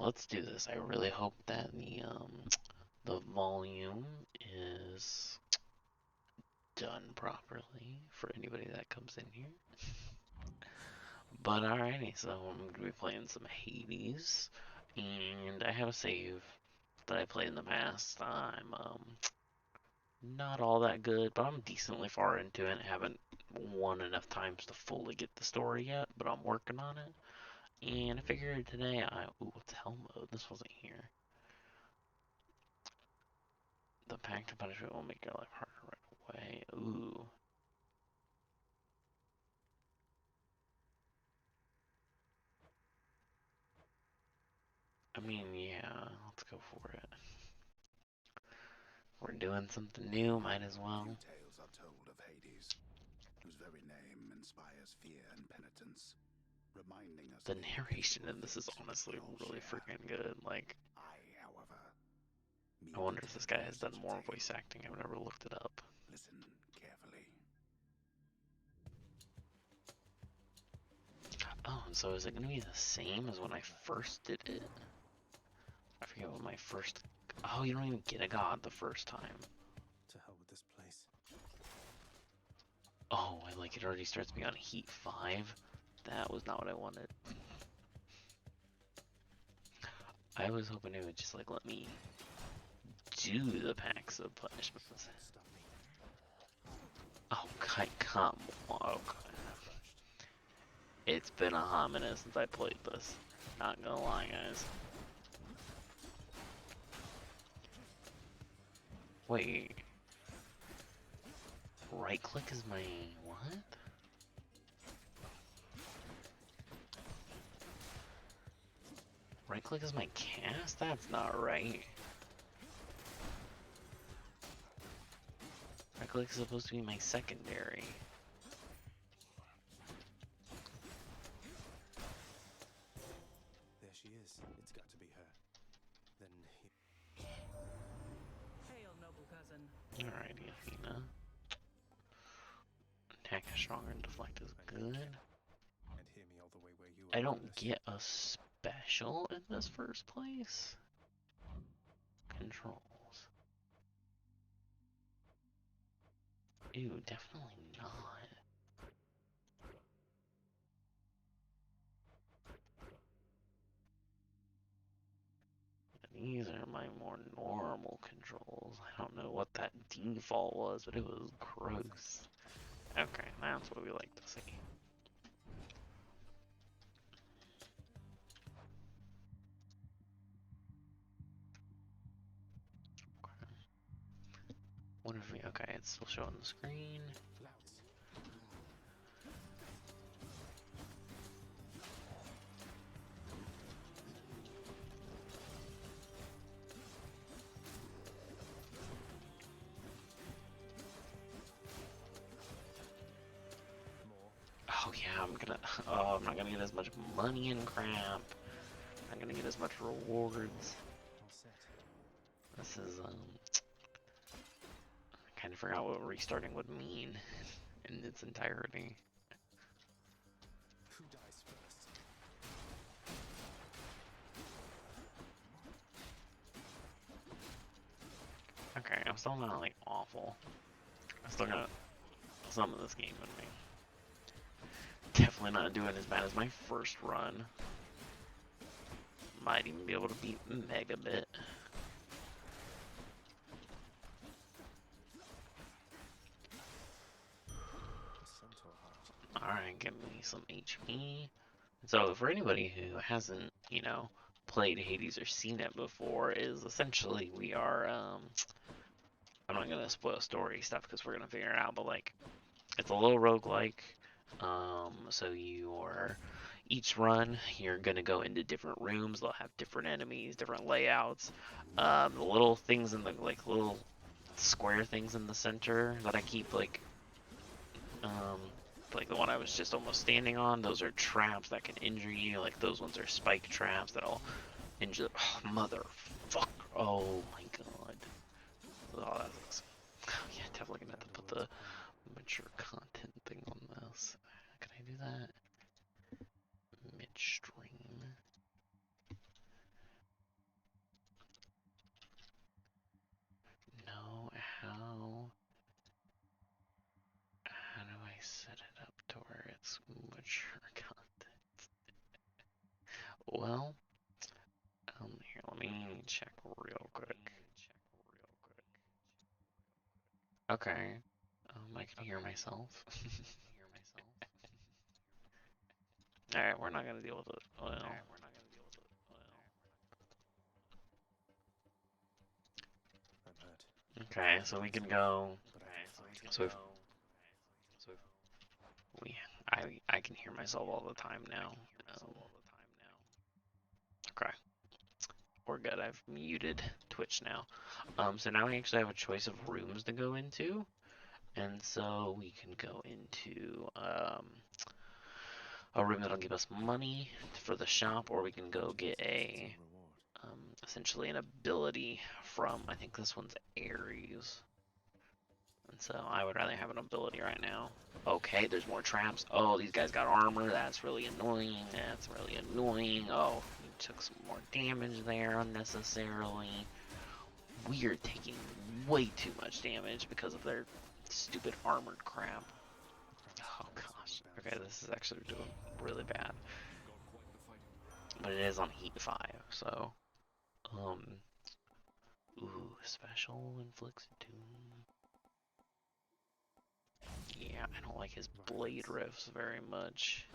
let's do this. I really hope that the volume is done properly for anybody that comes in here. But alrighty, so I'm gonna be playing some Hades, and I have a save that I played in the past. I'm not all that good, but I'm decently far into it. I haven't won enough times to fully get the story yet, but I'm working on it. And I figured today what's hell mode? This wasn't here. The pact of punishment will make your life harder right away. Ooh. I mean, yeah, let's go for it. We're doing something new, might as well. Few tales are told of Hades, whose very name inspires fear and penitence, reminding us The narration in this is honestly really freaking good. Like, however, I wonder if this guy has done more voice acting. I've never looked it up. Listen carefully. Oh, and so is it going to be the same as when I first did it? I forget what my first... Oh, you don't even get a god the first time. To hell with this place. Oh, like it already starts me on heat 5? That was not what I wanted. I was hoping it would just like let me do the packs of punishments. Oh, God, come on. Oh, God. It's been a hot minute since I played this. Not gonna lie, guys. Wait. Right click is my... what? Right click is my cast? That's not right. Right click is supposed to be my secondary. There she is. It's got to be her. Then he... Hail, noble cousin. Alrighty, Athena. Attack is stronger and deflect is good. And hear me all the way where you I are, don't Goddess. get a special in this first place. Controls. Ew, definitely not. These are my more normal controls. I don't know what that default was, but it was gross. Okay, that's what we like to see. What if we... okay, it's still showing the screen. Flouts. Oh yeah, I'm not gonna get as much money and crap. I'm not gonna get as much rewards. All set. This is, I kind of forgot what restarting would mean in its entirety. Who dies first? Okay, I'm still not, like, awful. I still got some of this game in me. Definitely not doing as bad as my first run. Might even be able to beat Megabit. Alright, give me some HP. So, for anybody who hasn't, you know, played Hades or seen it before, is essentially we are, I'm not gonna spoil story stuff because we're gonna figure it out, but like, it's a little roguelike. So each run, you're gonna go into different rooms. They'll have different enemies, different layouts. The little things in the, like, little square things in the center that I keep, like the one I was just almost standing on, those are traps that can injure you. Like, those ones are spike traps that'll injure. Oh, motherfucker. Oh my god. Oh, that looks. Oh, yeah, definitely gonna have to put the mature content thing on this. Can I do that? Midstream. Well, here, let me check real quick. Okay. I can hear myself. Alright, we're not gonna deal with it. Well, I'm hurt. okay, so we can go. But I can fight. So if we, I can hear myself all the time now. Okay, we're good. I've muted Twitch now. So now we actually have a choice of rooms to go into, and so we can go into a room that'll give us money for the shop, or we can go get a essentially an ability from, I think this one's Ares. And so I would rather have an ability right now. Okay, there's more traps. Oh, these guys got armor. That's really annoying. That's really annoying. Oh, he took some more damage there unnecessarily. We are taking way too much damage because of their stupid armored crap. Oh gosh. Okay, this is actually doing really bad. But it is on heat 5, so ooh, special inflicts doom. Yeah, I don't like his blade riffs very much.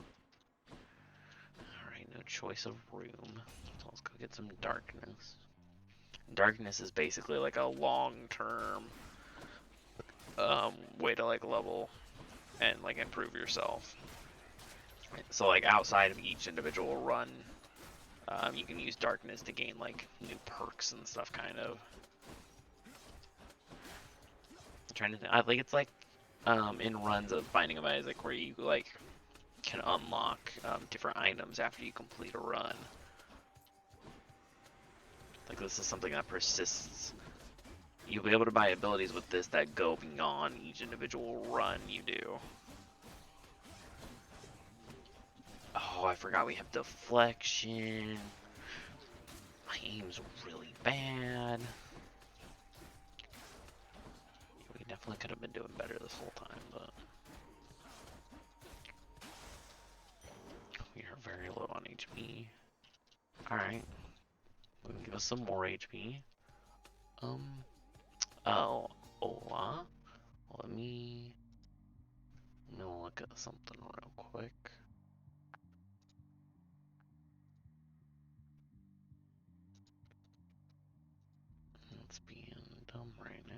Alright, no choice of room. So let's go get some darkness. Darkness is basically like a long-term way to like level and like improve yourself. So like outside of each individual run, you can use darkness to gain like new perks and stuff kind of. I'm trying to think, I think it's like in runs of Binding of Isaac where you like can unlock different items after you complete a run. Like this is something that persists. You'll be able to buy abilities with this that go beyond each individual run you do. Oh, I forgot we have deflection. My aim's really bad. We definitely could have been doing better this whole time, but we are very low on HP. Alright. We can give us some more HP. Oh, hola. Let me look at something real quick. It's being dumb right now.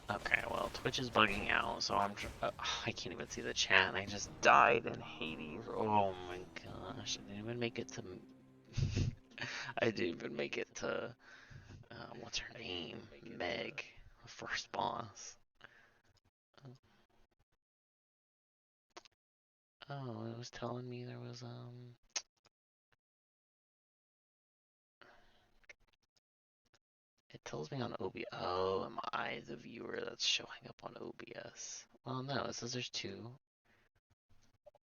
Okay, well, Twitch is bugging out, so I can't even see the chat, and I just died in Hades. Oh my gosh, I didn't even make it to... I didn't even make it to... what's her name? Meg, the first boss. Oh, it was telling me there was, It tells me on OBS. Oh, am I the viewer that's showing up on OBS? Well, no, it says there's 2.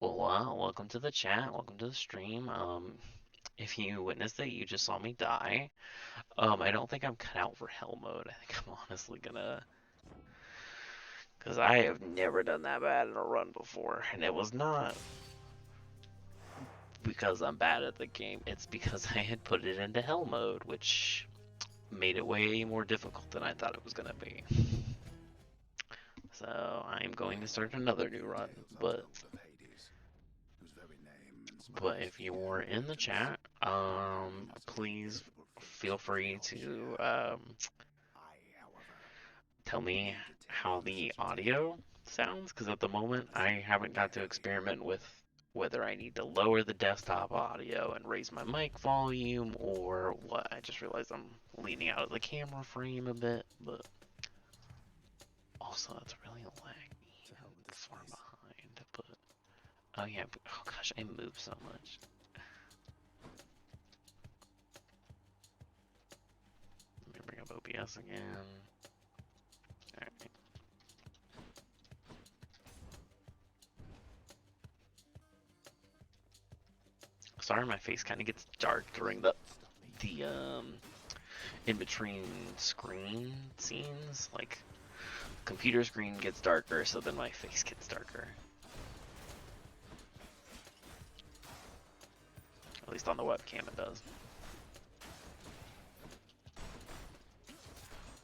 Well, wow, welcome to the chat. Welcome to the stream. If you witnessed it, you just saw me die. I don't think I'm cut out for hell mode. I think I'm honestly gonna... Because I have never done that bad in a run before. And it was not because I'm bad at the game. It's because I had put it into hell mode, which made it way more difficult than I thought it was gonna be. So I'm going to start another new run, but if you were in the chat, please feel free to tell me how the audio sounds, because at the moment I haven't got to experiment with whether I need to lower the desktop audio and raise my mic volume or what. I just realized I'm leaning out of the camera frame a bit, but also it's really laggy and far behind. But oh yeah, oh gosh, I move so much. Let me bring up OBS again. Alright. sorry my face kind of gets dark during the in between screen scenes. Like, computer screen gets darker, so then my face gets darker. At least on the webcam it does.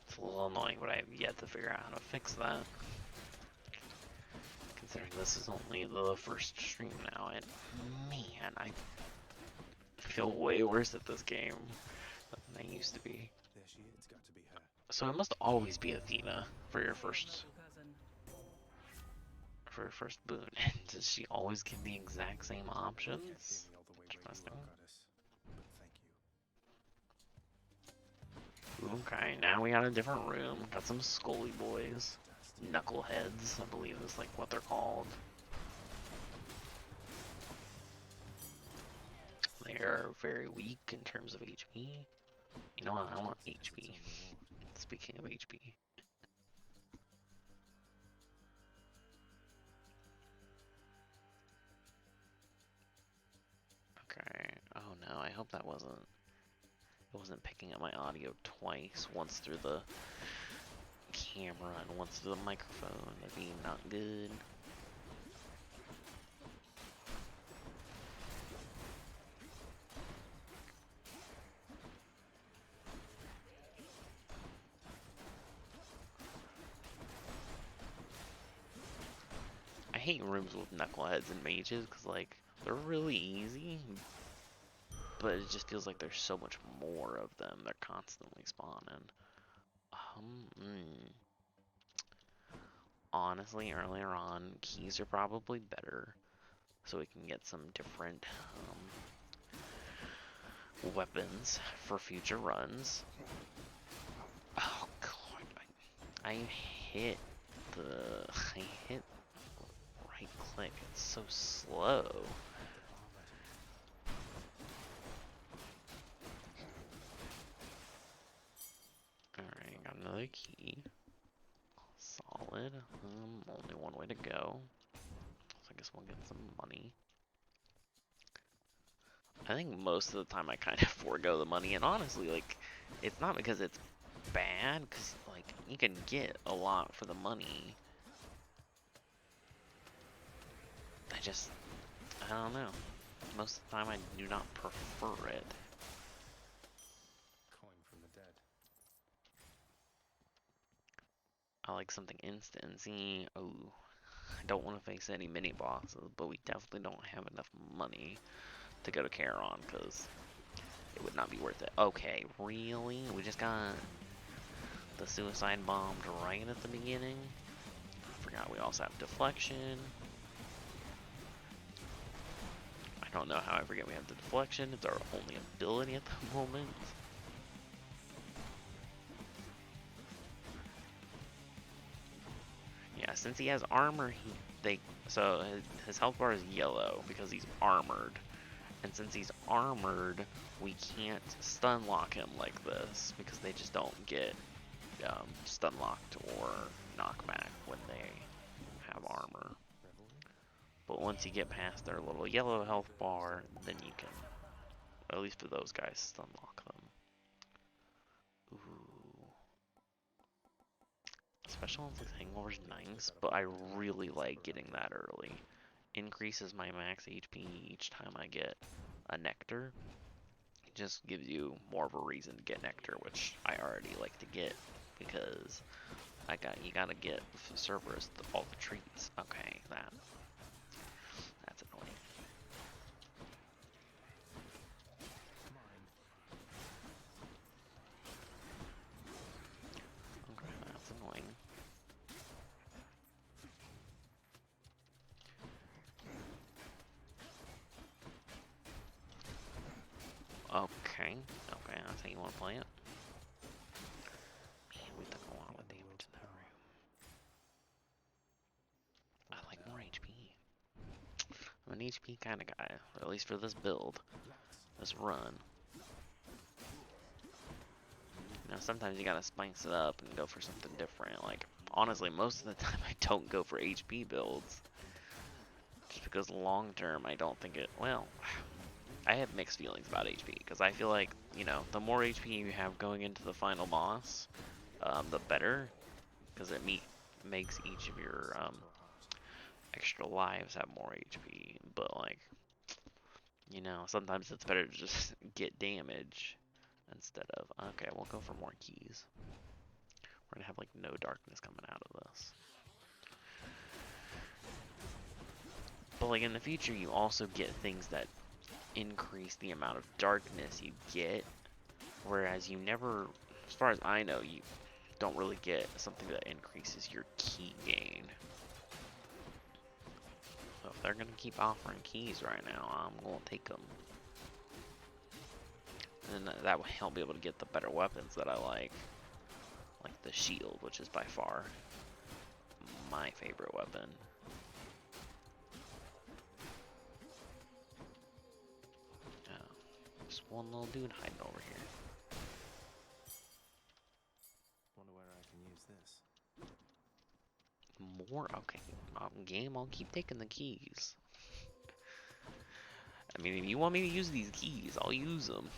It's a little annoying, but I have yet to figure out how to fix that. Considering this is only the first stream now, and man, I feel way worse at this game than I used to be. There she is. It's got to be her. So it must always be Athena for your first boon. And does she always give the exact same options? All the way where you are, goddess. But thank you. Okay, now we got a different room. Got some Scully boys. Knuckleheads, I believe is like what they're called. They are very weak in terms of HP. You know what? I want HP. Speaking of HP. Okay. Oh no, I hope that wasn't... It wasn't picking up my audio twice. Once through the camera and once through the microphone. That'd be not good. I hate rooms with knuckleheads and mages because, like, they're really easy, but it just feels like there's so much more of them. They're constantly spawning. Honestly, earlier on, keys are probably better, so we can get some different weapons for future runs. Oh god, I hit right click. It's so slow. Alright, got another key. Solid. Only one way to go. So I guess we'll get some money. I think most of the time I kind of forego the money, and honestly, like, it's not because it's bad, because, like, you can get a lot for the money. I don't know. Most of the time I do not prefer it. Coin from the dead. I like something instant. See, oh, I don't want to face any mini bosses, but we definitely don't have enough money to go to Charon, because it would not be worth it. Okay, really? We just got the suicide bombed right at the beginning? I forgot we also have deflection. I don't know how I forget we have the deflection. It's our only ability at the moment. Yeah, since he has armor, so his health bar is yellow because he's armored. And since he's armored, we can't stun lock him like this because they just don't get stun locked or knockback when they have armor. But once you get past their little yellow health bar, then you can, at least for those guys, stun lock them. Ooh. Special ones like Hangover's nice, but I really like getting that early. Increases my max HP each time I get a nectar. It just gives you more of a reason to get nectar, which I already like to get because you gotta get Cerberus all the treats. Okay, that's annoying. Okay, that's annoying. Okay, that's how you want to play it. Man, we took a lot of damage in that room. I like more HP. I'm an HP kind of guy, or at least for this build, this run. Now sometimes you gotta spice it up and go for something different. Like, honestly, most of the time I don't go for HP builds. Just because long term I don't think it, well, I have mixed feelings about HP because I feel like, you know, the more HP you have going into the final boss, the better, because it makes each of your extra lives have more HP. But like, you know, sometimes it's better to just get damage instead of. Okay, we'll go for more keys. We're gonna have like no darkness coming out of this. But like in the future, you also get things that increase the amount of darkness you get, whereas you never, as far as I know, you don't really get something that increases your key gain. So if they're gonna keep offering keys right now, I'm gonna take them. And that will help me able to get the better weapons that I like the shield, which is by far my favorite weapon. Just one little dude hiding over here. Wonder where I can use this. More? Okay. Game, I'll keep taking the keys. I mean, if you want me to use these keys, I'll use them.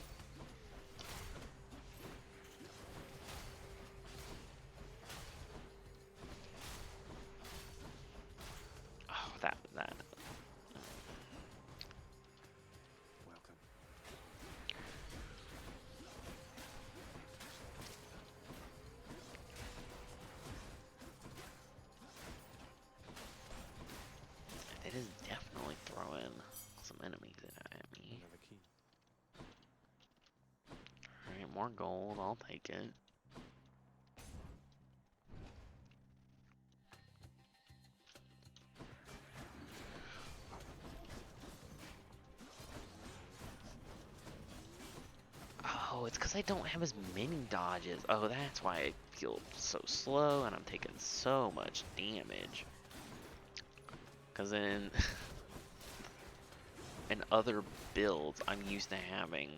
Oh, that. Welcome. It is definitely throwing some enemies at me. Another key. Alright, more gold, I'll take it. Oh, it's because I don't have as many dodges. Oh, that's why I feel so slow and I'm taking so much damage. Because in other builds, I'm used to having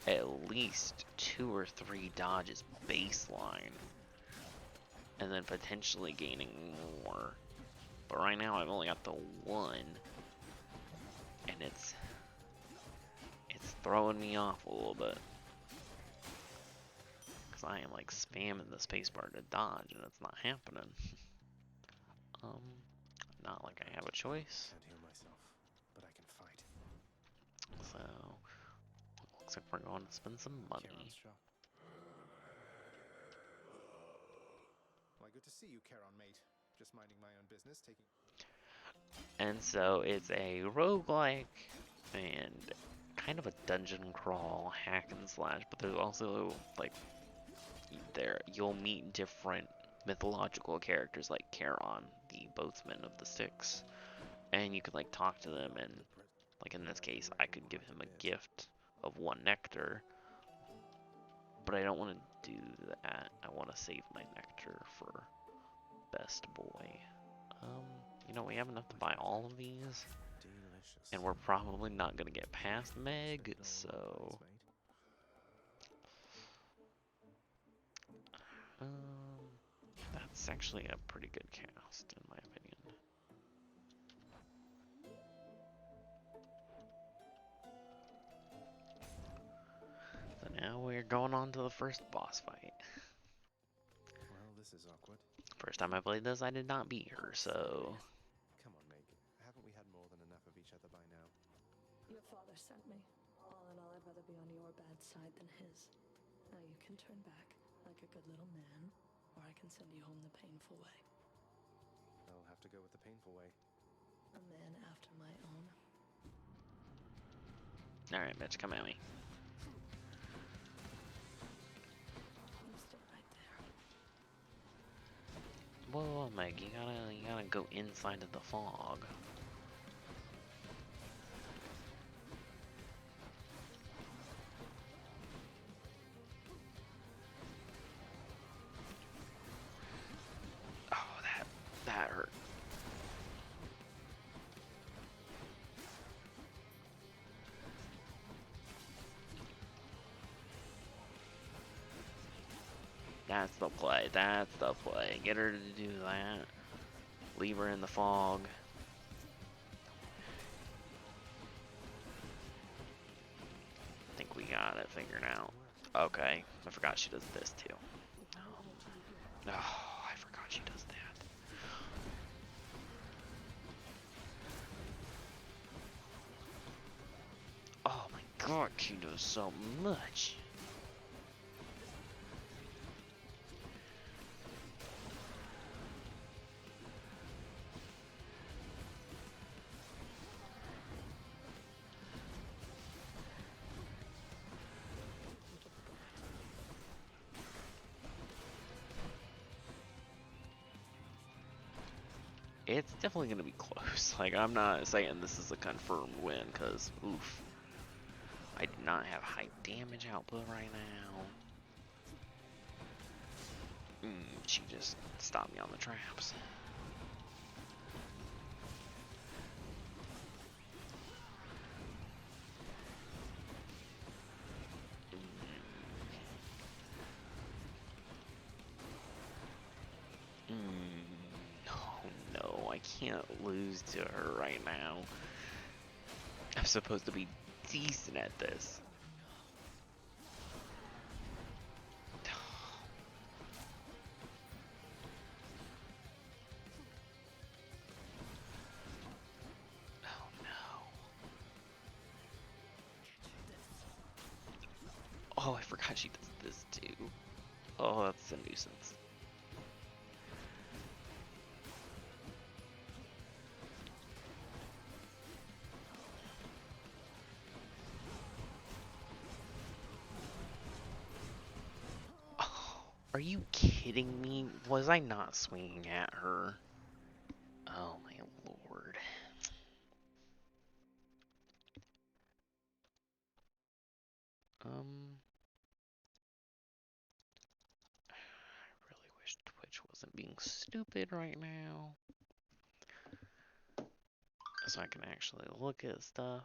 at least 2 or 3 dodges baseline. And then potentially gaining more. But right now I've only got the 1. And it's throwing me off a little bit. Because I am like spamming the spacebar to dodge and it's not happening. Not like I have a choice. Can't heal myself, but I can fight. So, looks like we're going to spend some money. Charon's shop. Why, good to see you, Charon, mate. Just minding my own business, taking... And so it's a roguelike and kind of a dungeon crawl hack and slash, but there's also like you'll meet different mythological characters like Charon, the boatsman of the Styx, and you could like talk to them, and like in this case I could give him a gift of 1 nectar, but I don't want to do that. I want to save my nectar for best boy. You know, we have enough to buy all of these, Delicious. and we're probably not gonna get past Meg, so that's actually a pretty good cast in my opinion. So now we're going on to the first boss fight. Well, this is awkward. First time I played this, I did not beat her, so Come on, Meg. Haven't we had more than enough of each other by now? Your father sent me. All in all, I'd rather be on your bad side than his. Now you can turn back like a good little man, or I can send you home the painful way. I'll have to go with the painful way. A man after my own. alright, bitch, come at me. You stay right there. Whoa, Meg, you gotta go inside of the fog. Oh, that hurt. That's the play. That's the play. Get her to do that. Leave her in the fog. not it figuring out. Okay, I forgot she does this too. Oh, I forgot she does that. Oh my god, she does so much. It's definitely going to be close. Like, I'm not saying this is a confirmed win, because, oof. I do not have high damage output right now. She just stopped me on the traps. Oh no, I can't lose to her right now. I'm supposed to be decent at this. Oh no. Oh, I forgot she does this too. Oh, that's a nuisance. Oh, are you kidding me? Was I not swinging at her? Oh my lord. I really wish Twitch wasn't being stupid right now. So I can actually look at stuff.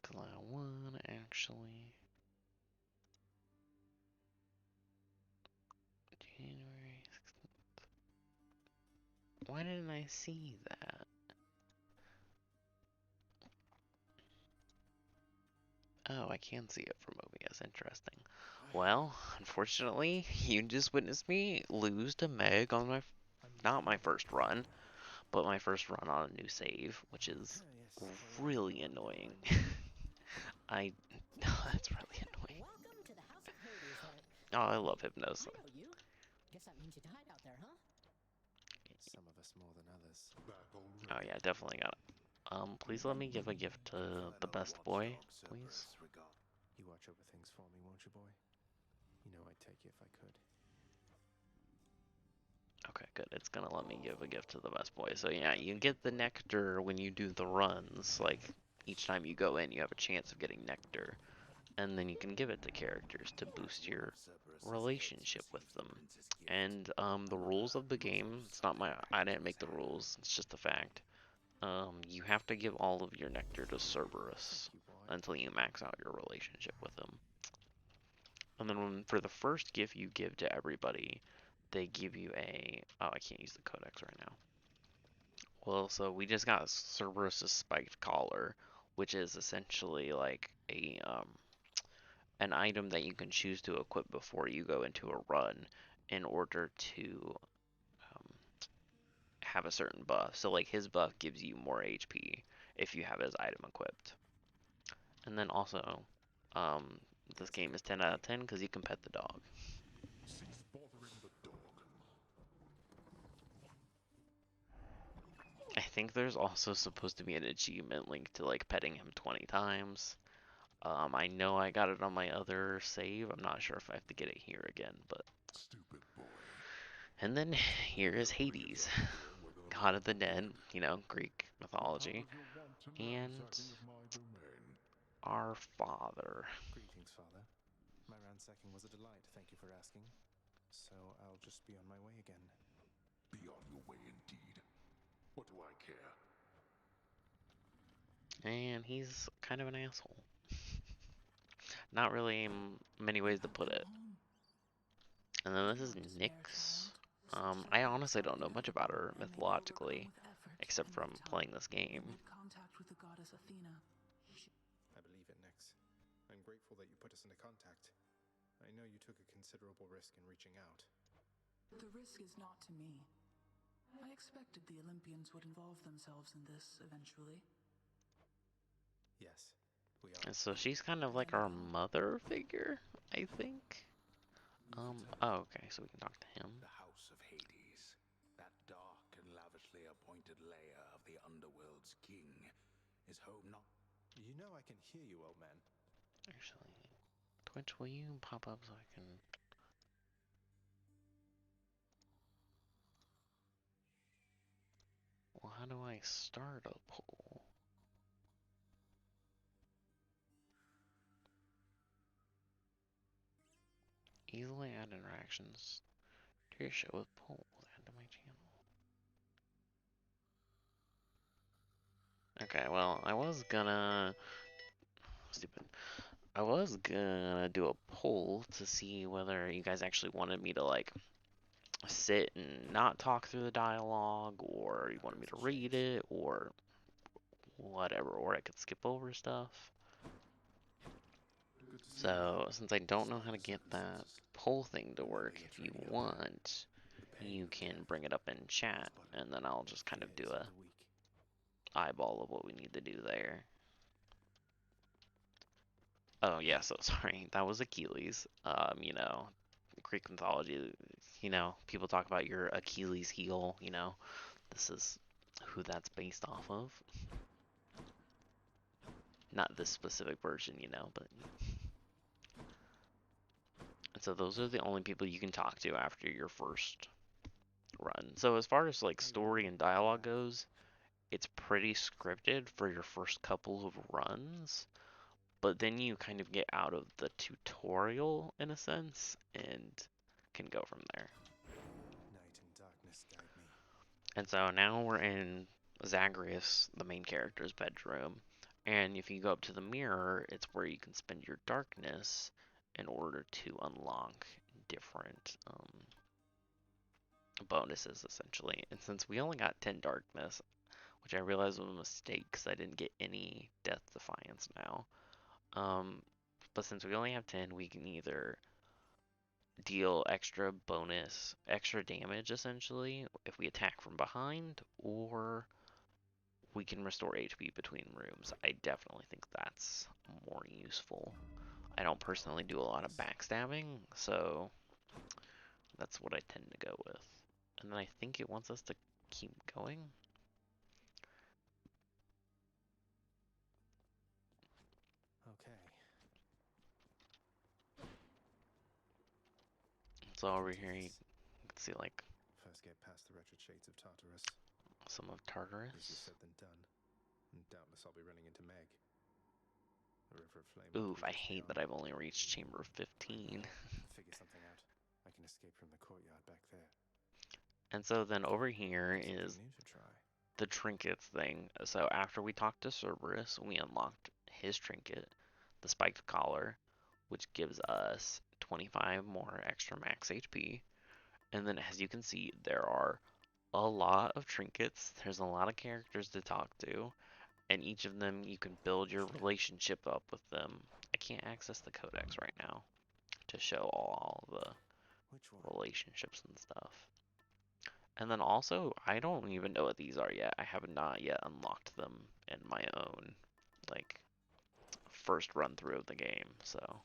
Cause I wanna actually. January 16th. Why didn't I see that? Oh, I can see it from OBS. Interesting. Well, unfortunately, you just witnessed me lose to Meg on my, not my first run, but my first run on a new save, which is really annoying. That's really annoying. Welcome to the House of Hades, Oh, I love Hypnos. I know you. Guess that means you died out there, huh? Some of us more than others. Oh yeah, definitely got it. Please let me give a gift to the best boy, please. You watch over things for me, won't you, boy? You know I'd take you if I could. Okay, good. It's gonna let me give a gift to the best boy. So yeah, you get the nectar when you do the runs. Like, each time you go in, you have a chance of getting nectar. And then you can give it to characters to boost your relationship with them. And the rules of the game, it's not I didn't make the rules, it's just a fact. You have to give all of your nectar to Cerberus until you max out your relationship with him. And then for the first gift you give to everybody, they give you a... Oh, I can't use the codex right now. Well, so we just got Cerberus' spiked collar, which is essentially like an item that you can choose to equip before you go into a run in order to have a certain buff. So like his buff gives you more HP if you have his item equipped. And then also, this game is 10 out of 10 because you can pet the dog. Cease bothering the dog. I think there's also supposed to be an achievement linked to like petting him 20 times. I know I got it on my other save. I'm not sure if I have to get it here again, but... Stupid boy. And then here is Hades, god of the dead, you know, Greek mythology, and our father. Greetings, Father. My ransacking was a delight, thank you for asking. So I'll just be on my way again. Be on your way indeed. What do I care? And he's kind of an asshole. Not really many ways to put it. And then this is Nyx. I honestly don't know much about her mythologically. except from playing this game. Made contact with the goddess Athena. I believe it, Nix. I'm grateful that you put us into contact. I know you took a considerable risk in reaching out. The risk is not to me. I expected the Olympians would involve themselves in this eventually. Yes, we are. And so she's kind of like our mother figure, I think. Oh, okay, so we can talk to him. The House of Hades, that dark and lavishly appointed lair of the underworld's king, is home not... You know I can hear you, old man. Actually, Twitch, will you pop up so I can... Well, how do I start a poll? Easily add interactions to your show with polls. Add to my channel. Okay, well, I was gonna... Stupid. I was gonna do a poll to see whether you guys actually wanted me to, like, sit and not talk through the dialogue, or you wanted me to read it, or whatever, or I could skip over stuff. So, since I don't know how to get that poll thing to work, if you want, you can bring it up in chat, and then I'll just kind of do a eyeball of what we need to do there. Oh yeah, so sorry, that was Achilles. You know, Greek mythology, you know, people talk about your Achilles heel, you know, this is who that's based off of. Not this specific version, you know, but... And so those are the only people you can talk to after your first run. So as far as like story and dialogue goes, it's pretty scripted for your first couple of runs, but then you kind of get out of the tutorial in a sense and can go from there. Night and darkness guide me. And so now we're in Zagreus, the main character's bedroom, and if you go up to the mirror, it's where you can spend your darkness in order to unlock different bonuses, essentially. And since we only got 10 darkness, which I realized was a mistake because I didn't get any Death Defiance now, but since we only have 10, we can either deal extra bonus, extra damage, essentially, if we attack from behind, or we can restore HP between rooms. I definitely think that's more useful. I don't personally do a lot of backstabbing, so that's what I tend to go with. And then I think it wants us to keep going. Okay. So over here you can see like First get past the wretched shades of Tartarus. some of Easier Tartarus. said than done. And doubtless I'll be running into Meg. The river of flame. Oof, I hate that I've only reached chamber 15. Figure something out. I can escape from the courtyard back there. And so then over here is Something new to try. the trinkets thing. So after we talked to Cerberus, we unlocked his trinket, the spiked collar, which gives us 25 more extra max HP. And then as you can see, there are a lot of trinkets. There's a lot of characters to talk to, and each of them you can build your relationship up with them. I can't access the codex right now to show all the Which one? relationships and stuff. And then also, I don't even know what these are yet. I have not yet unlocked them in my own, like, first run through of the game, so.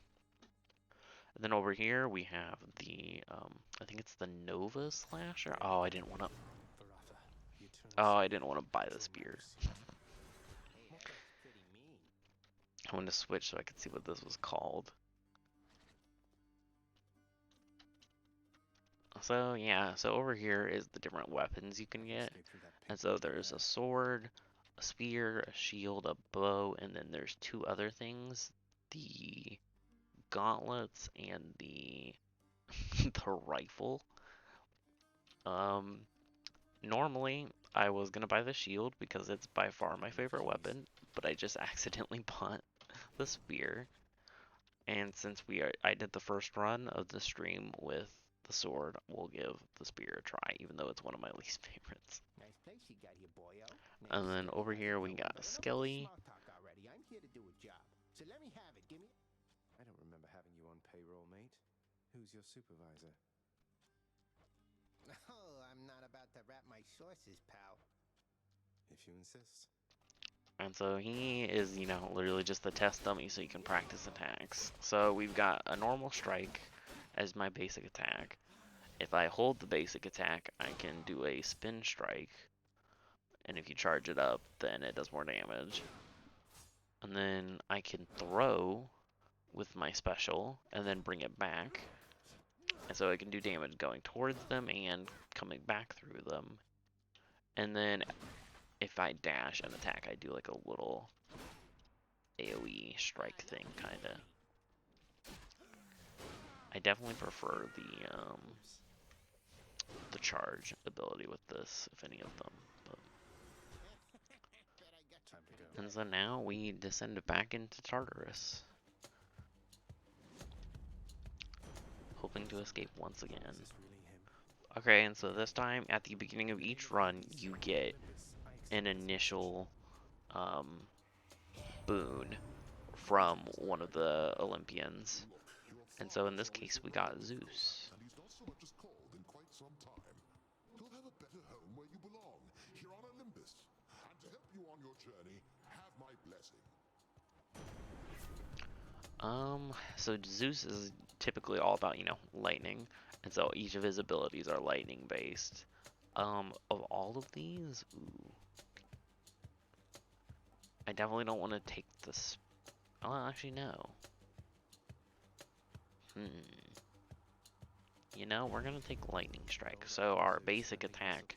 And then over here, we have the, I think it's the Nova Slasher. Oh, I didn't want to, Varatha, the eternal oh, I spirit didn't want to of buy the natural spear. matters. I wanted to switch so I could see what this was called. So yeah, so over here is the different weapons you can get. Escape through that And pink so portal there's there. a sword, a spear, a shield, a bow, and then there's two other things. The gauntlets and the the rifle. Normally I was gonna buy the shield because it's by far my favorite weapon, but I just accidentally bought the spear. And since I did the first run of the stream with the sword, we'll give the spear a try, even though it's one of my least favorites. Nice place you got here, boyo. And then over here we got Skelly. Small talk already. I'm here to do a job. So let me have it. Give me. I don't remember having you on payroll, mate. Who's your supervisor? Oh, I'm not about to wrap my sources, pal. If you insist. And so he is, you know, literally just the test dummy so you can practice attacks. So we've got a normal strike as my basic attack. If I hold the basic attack, I can do a spin strike. And if you charge it up, then it does more damage. And then I can throw with my special and then bring it back. And so I can do damage going towards them and coming back through them. And then if I dash and attack, I do like a little AoE strike thing, kinda. I definitely prefer the charge ability with this, if any of them. But... Time to go. And so now we descend back into Tartarus, hoping to escape once again. Is this really him? Okay, and so this time, at the beginning of each run, you get an initial boon from one of the Olympians. And so in this case, we got Zeus. And he's not so much as called in quite some time. You'll have a better home where you belong, here on Olympus. And to help you on your journey, have my blessing. So Zeus is typically all about, you know, lightning. And so each of his abilities are lightning based. Of all of these, ooh. I definitely don't want to take this. Oh, actually, no. You know, we're gonna take lightning strike. So our basic attack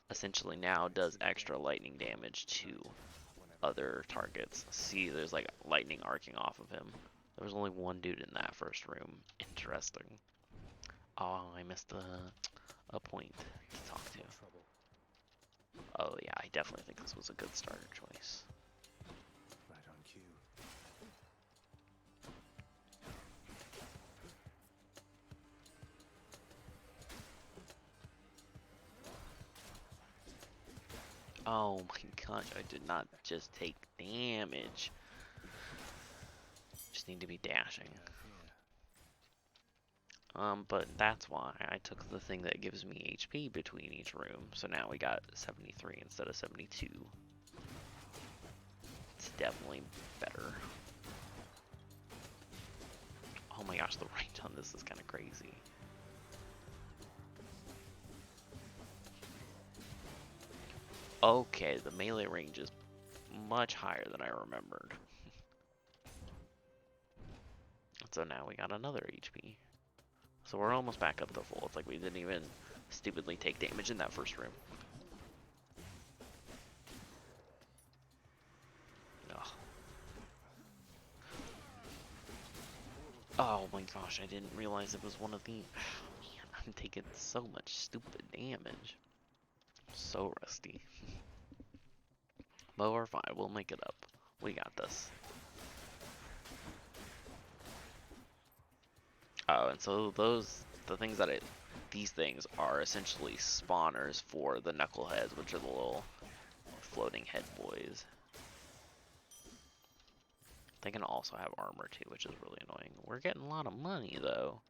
essentially now does extra lightning damage to other targets. See, there's like lightning arcing off of him. There was only one dude in that first room. Interesting. Oh, I missed a point to talk to. Oh yeah, I definitely think this was a good starter choice. Right on cue. Oh my gosh, I did not just take damage. Just need to be dashing. But that's why I took the thing that gives me HP between each room. So now we got 73 instead of 72. It's definitely better. Oh my gosh, the range on this is kind of crazy. Okay, the melee range is much higher than I remembered. So now we got another HP. So we're almost back up to full. It's like we didn't even stupidly take damage in that first room. Ugh. Oh my gosh, I didn't realize it was one of the... Man, I'm taking so much stupid damage. So rusty. But we're fine, we'll make it up. We got this. Oh, and so the things that these things are essentially spawners for the knuckleheads, which are the little floating head boys. They can also have armor too, which is really annoying. We're getting a lot of money though.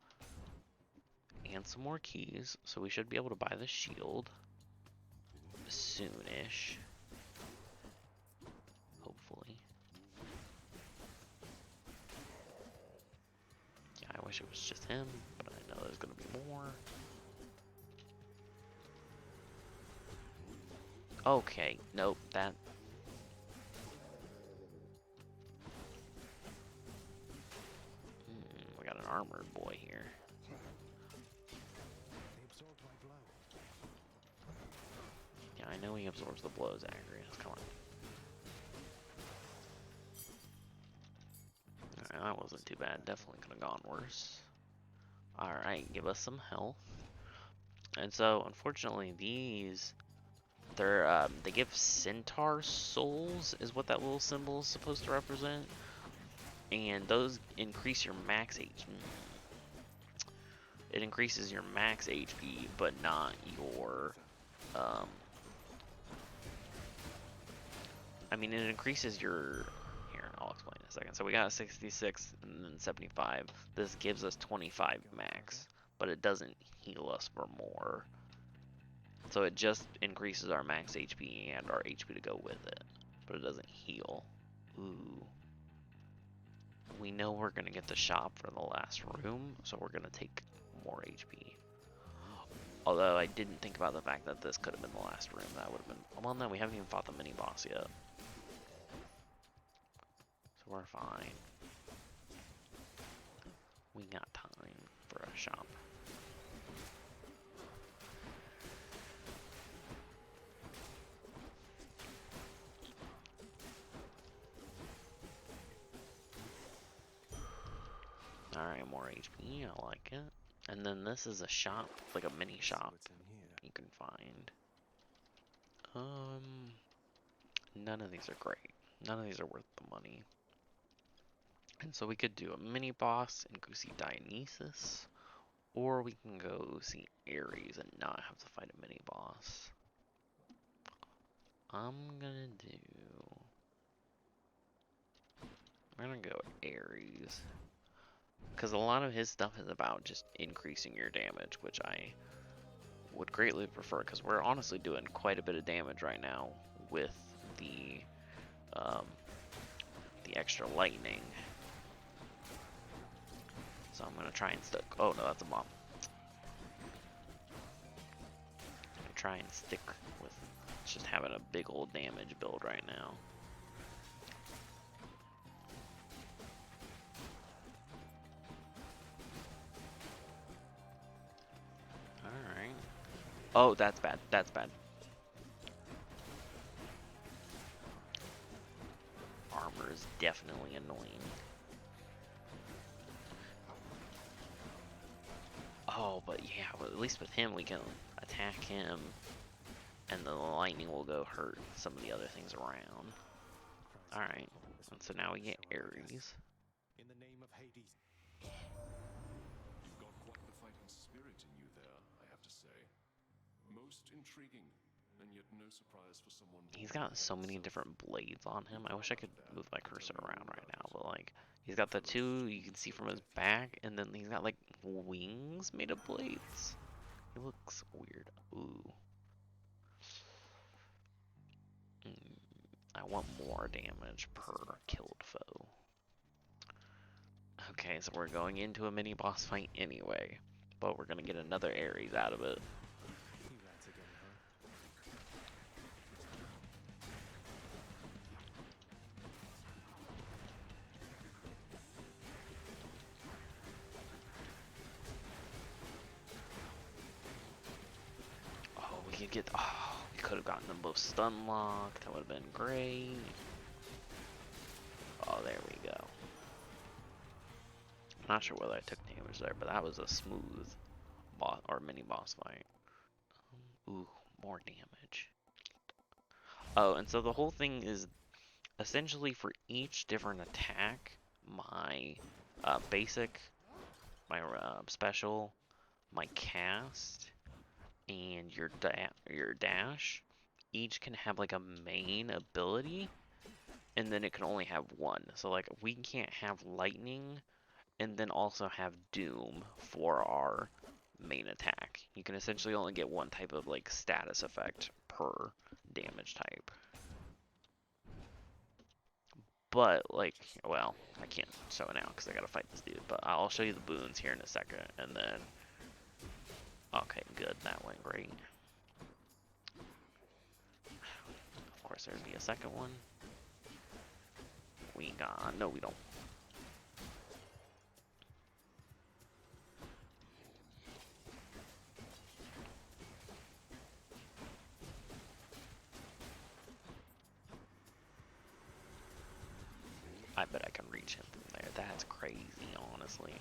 And some more keys, so we should be able to buy the shield soonish. Hopefully. Yeah, I wish it was just him, but I know there's gonna be more. Okay, nope, that... we got an armored boy here. Yeah, I know he absorbs the blows, Agrius. Come on. Alright, that wasn't too bad. Definitely could have gone worse. Alright, give us some health. And so, unfortunately, these... they give centaur souls, is what that little symbol is supposed to represent. And those increase your max HP. It increases your max HP, but not your I mean, it increases your, here, I'll explain in a second. So we got 66 and then 75. This gives us 25 max, but it doesn't heal us for more. So it just increases our max HP and our HP to go with it, but it doesn't heal. Ooh. We know we're gonna get the shop for the last room, so we're gonna take more HP. Although I didn't think about the fact that this could have been the last room. That would have been, well no, we haven't even fought the mini boss yet. So we're fine. We got time for a shop. Alright, more HP, I like it. And then this is a shop, like a mini shop you can find. None of these are great. None of these are worth the money. And so we could do a mini boss and go see Dionysus, or we can go see Ares and not have to fight a mini boss. I'm gonna go Ares. Because a lot of his stuff is about just increasing your damage, which I would greatly prefer, because we're honestly doing quite a bit of damage right now with the extra lightning. So I'm gonna try and stick. Oh no, that's a bomb. I'm gonna try and stick with just having a big old damage build right now. Alright. Oh, that's bad. That's bad. Armor is definitely annoying. Oh, but yeah, well, at least with him we can attack him, and the lightning will go hurt some of the other things around. Alright, and so now we get Ares. In the name of Hades. You've got quite the fighting spirit in you there, I have to say. Most intriguing, and yet no surprise for someone. He's got so many different blades on him. I wish I could move my cursor around right now, but like, he's got the two you can see from his back, and then he's got like wings made of blades. He looks weird. Ooh. I want more damage per killed foe. Okay, so we're going into a mini boss fight anyway, but we're gonna get another Ares out of it. Oh, we could get. Oh, we could have gotten them both stun locked. That would have been great. Oh, there we go. I'm not sure whether I took damage there, but that was a smooth boss or mini boss fight. Ooh, more damage. Oh, and so the whole thing is essentially for each different attack, my basic, my special, my cast, and your dash, each can have like a main ability, and then it can only have one. So like we can't have lightning and then also have doom for our main attack. You can essentially only get one type of like status effect per damage type. But like, well, I can't show it now because I gotta fight this dude, but I'll show you the boons here in a second, and then okay, good, that went great. Of course there'd be a second one. We got, no we don't. I bet I can reach him from there. That's crazy, honestly.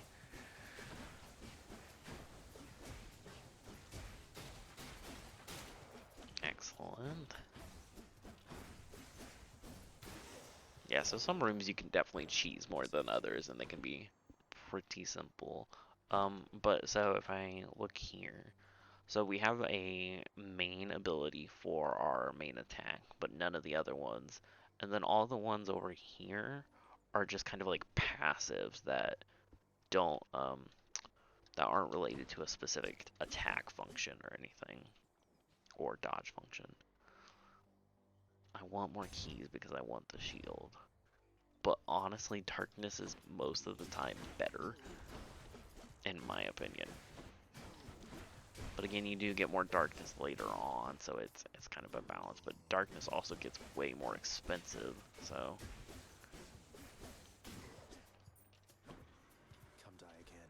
Excellent. Yeah, so some rooms you can definitely cheese more than others, and they can be pretty simple. But so if I look here, So we have a main ability for our main attack, but none of the other ones. And then all the ones over here are just kind of like passives that don't that aren't related to a specific attack function or anything, or dodge function. I want more keys because I want the shield. But honestly, darkness is most of the time better, in my opinion. But again, you do get more darkness later on, so it's kind of a balance. But darkness also gets way more expensive, so. Come die again.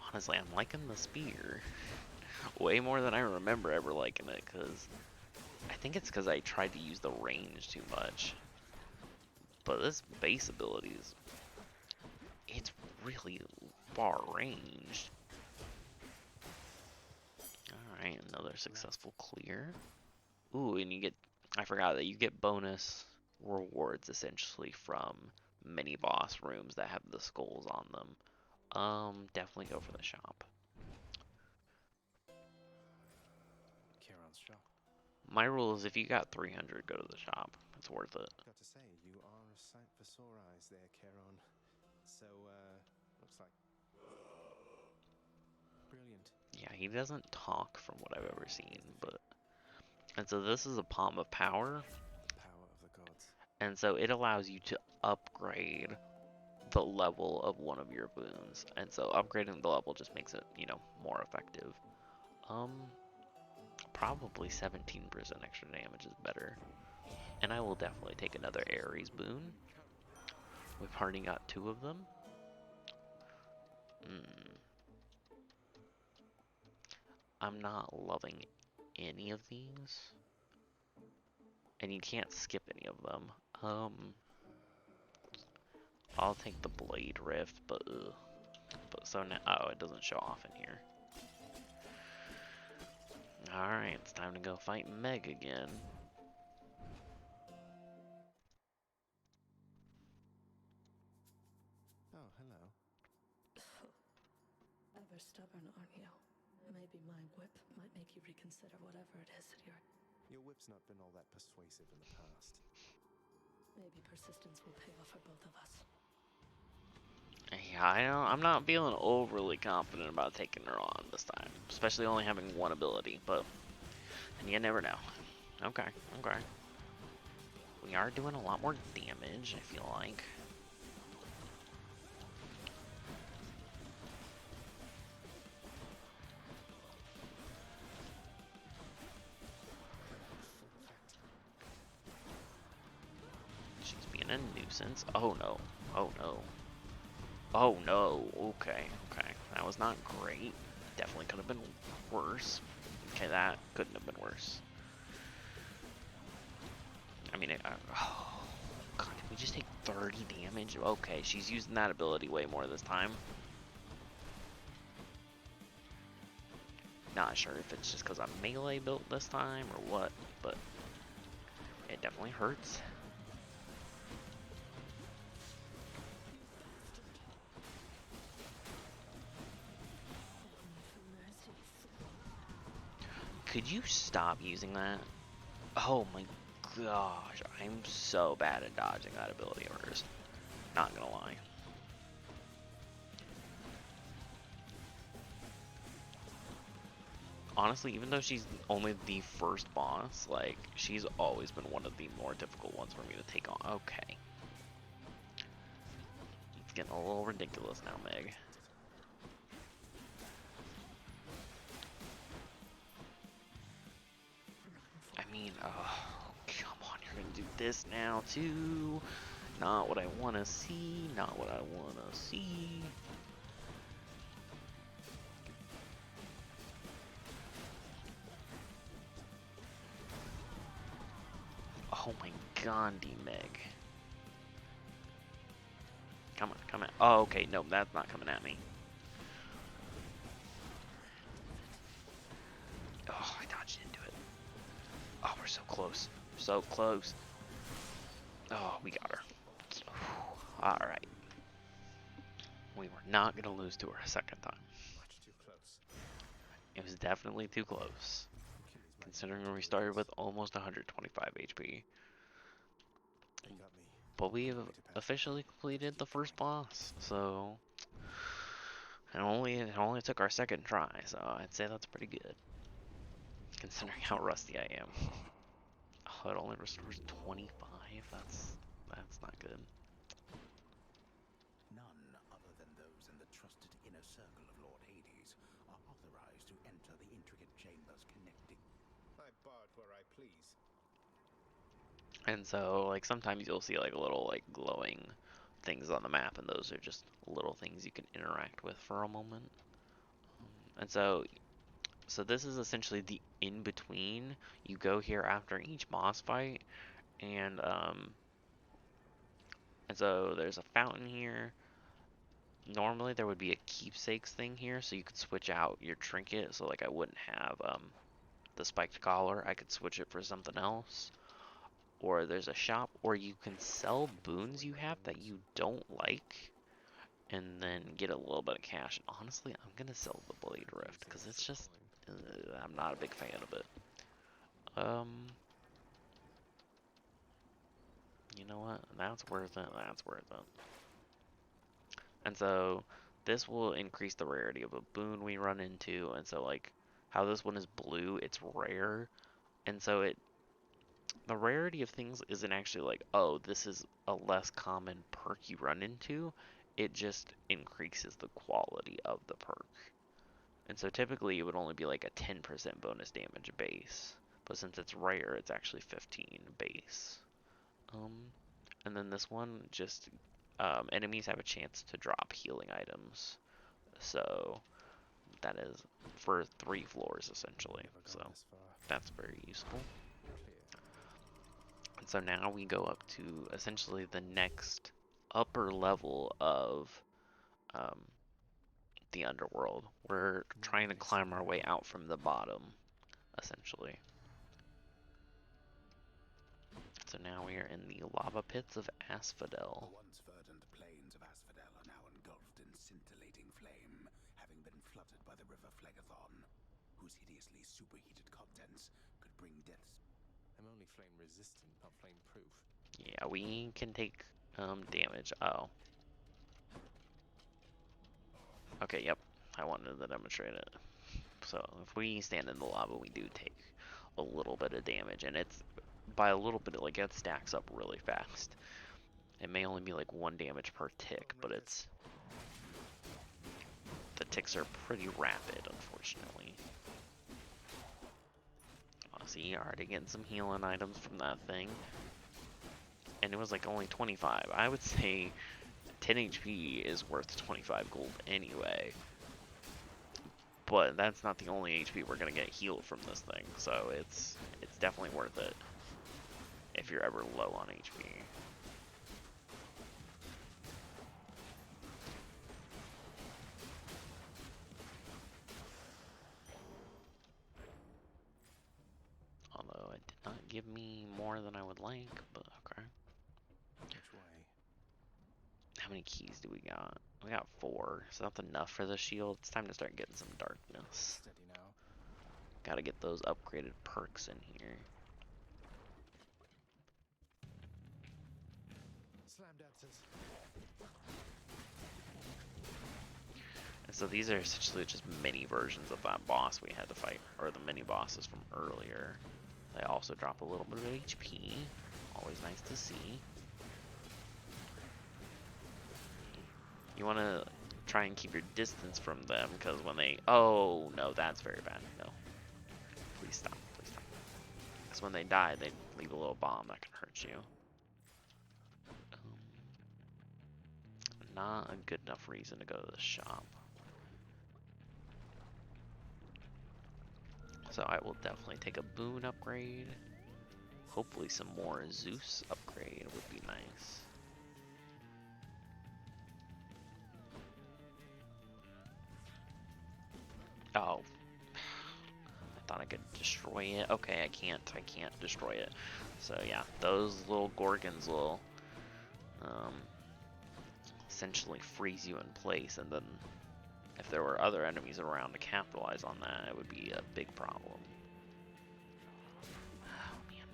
Honestly, I'm liking the spear way more than I remember ever liking it, because I think it's because I tried to use the range too much. But this base ability is, it's really far ranged. Alright, another successful clear. Ooh, and you get, I forgot that you get bonus rewards essentially from mini boss rooms that have the skulls on them. Definitely go for the shop. Charon's shop. My rule is if you got 300, go to the shop. It's worth it. Got to say, you are a sight for sore eyes there, Charon. So, looks like... Brilliant. Yeah, he doesn't talk from what I've ever seen, but... And so this is a Palm of Power. The power of the gods. And so it allows you to upgrade the level of one of your boons. And so upgrading the level just makes it, you know, more effective. Probably 17% extra damage is better. And I will definitely take another Ares boon. We've already got 2 of them. I'm not loving any of these. And you can't skip any of them. I'll take the Blade Rift, but so now, oh, it doesn't show off in here. Alright, it's time to go fight Meg again. Oh, hello. Ever stubborn, aren't you? Maybe my whip might make you reconsider whatever it is that you're... Your whip's not been all that persuasive in the past. Maybe persistence will pay off for both of us. Yeah, I'm not feeling overly confident about taking her on this time. Especially only having one ability, but... And you never know. Okay, okay. We are doing a lot more damage, I feel like. She's being a nuisance. Oh no. Oh no. Oh no. Okay, okay. That was not great. Definitely could have been worse. Okay, that couldn't have been worse. I mean, oh, God, did we just take 30 damage? Okay, she's using that ability way more this time. Not sure if it's just because I'm melee built this time or what, but it definitely hurts. Could you stop using that? Oh my gosh, I'm so bad at dodging that ability of hers. Not gonna lie. Honestly, even though she's only the first boss, like, she's always been one of the more difficult ones for me to take on. Okay. It's getting a little ridiculous now, Meg. I mean, come on, you're gonna do this now, too. Not what I wanna see, not what I wanna see. Oh my god, Meg. Come on, come on. Oh, okay, no, that's not coming at me. Oh, I dodged into it. Oh, we're so close. So close. Oh, we got her. Alright. We were not going to lose to her a second time. Much too close. It was definitely too close, Achilles might considering be we started with almost 125 HP. They got me. But we have Way to pass. officially completed the first boss, so it only took our second try, so I'd say that's pretty good, considering how rusty I am. Oh, it only restores 25. That's not good. None other than those in the trusted inner circle of Lord Hades are authorized to enter the intricate chambers connecting. I barred where I please. And so, like, sometimes you'll see like little like glowing things on the map, and those are just little things you can interact with for a moment. And so this is essentially the in between. You go here after each boss fight, and so there's a fountain here. Normally there would be a keepsakes thing here, so you could switch out your trinket. So like I wouldn't have the spiked collar. I could switch it for something else. Or there's a shop, or you can sell boons you have that you don't like, and then get a little bit of cash. And honestly, I'm gonna sell the Blade Rift because it's just I'm not a big fan of it. You know what? That's worth it. That's worth it. And so this will increase the rarity of a boon we run into. And so like how this one is blue, it's rare. And so the rarity of things isn't actually like, oh, this is a less common perk you run into. It just increases the quality of the perk. And so typically it would only be like a 10% bonus damage base. But since it's rare, it's actually 15 base. And then this one just enemies have a chance to drop healing items. So that is for 3 floors essentially. So that's very useful. And so now we go up to essentially the next upper level of the underworld. We're trying to climb our way out from the bottom, essentially. So now we are in the lava pits of Asphodel. The once verdant plains of Asphodel are now engulfed in scintillating flame, having been flooded by the river Phlegathon, whose hideously superheated contents could bring deaths. I'm only flame resistant, not flame proof. Yeah, we can take damage. Oh. Okay, yep. I wanted to demonstrate it. So if we stand in the lava, we do take a little bit of damage, and it's by a little bit, like, it stacks up really fast. It may only be like 1 damage per tick, but the ticks are pretty rapid, unfortunately. Oh, see, already getting some healing items from that thing, and it was like only 25. I would say 10 HP is worth 25 gold anyway. But that's not the only HP we're gonna get healed from this thing, so it's definitely worth it if you're ever low on HP. Although it did not give me more than I would like, but okay. Which way? How many keys do we got? We got 4. So that's enough for the shield. It's time to start getting some darkness. Steady now. Gotta get those upgraded perks in here. Slam dances. And so these are essentially just mini versions of that boss we had to fight, or the mini bosses from earlier. They also drop a little bit of HP. Always nice to see. You want to try and keep your distance from them, because when they... Oh, no, that's very bad. No. Please stop. Please stop. Because when they die, they leave a little bomb that can hurt you. Not a good enough reason to go to the shop. So I will definitely take a boon upgrade. Hopefully some more Zeus upgrade would be nice. Oh. I thought I could destroy it. Okay, I can't destroy it. So yeah, those little gorgons will essentially freeze you in place, and then if there were other enemies around to capitalize on that, it would be a big problem. Oh man.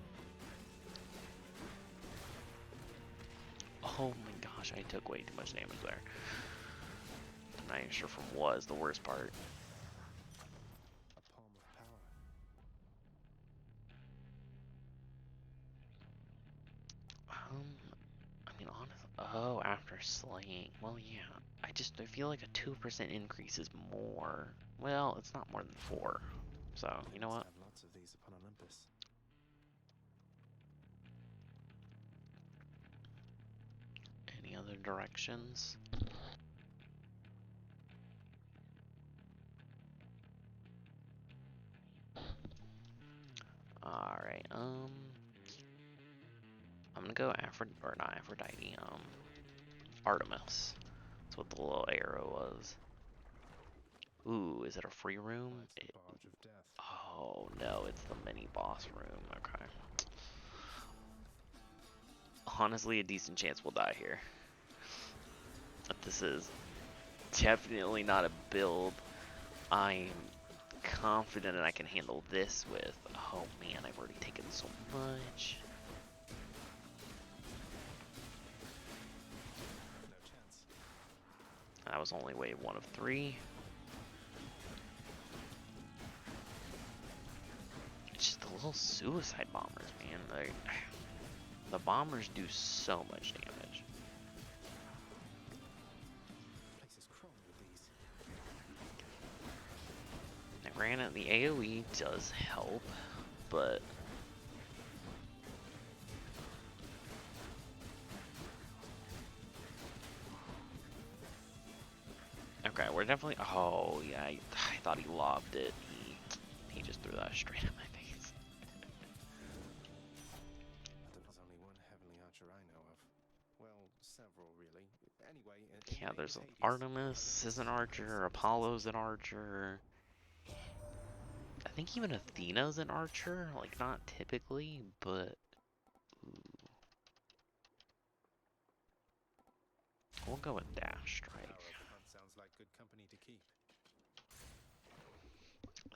Oh my gosh, I took way too much damage there. I'm not even sure from what is the worst part. A palm of power. I mean, honestly, oh, after slaying, well, yeah, I feel like a 2% increase is more. Well, it's not more than 4. So, you know what? Have lots of these upon Olympus. Any other directions? Alright, I'm gonna go not Aphrodite, Artemis. That's what the little arrow was. Ooh, is it a free room? The barge of death. Oh no, it's the mini boss room. Okay. Honestly, a decent chance we'll die here. But this is definitely not a build I'm confident that I can handle this with. Oh man, I've already taken so much. No chance. That was only wave 1 of 3. It's just the little suicide bombers, man. Like, the bombers do so much damage. Place is crawling with these. Now granted, the AoE does help, but okay, we're definitely. Oh yeah, I thought he lobbed it. He just threw that straight at my face. But there was only one heavenly archer I know of. Well, several really. Anyway, Yeah, there's Artemis is an archer, Apollo's an archer. I think even Athena's an archer, like not typically, but ooh. We'll go with Dash Strike. Sounds like good company to keep.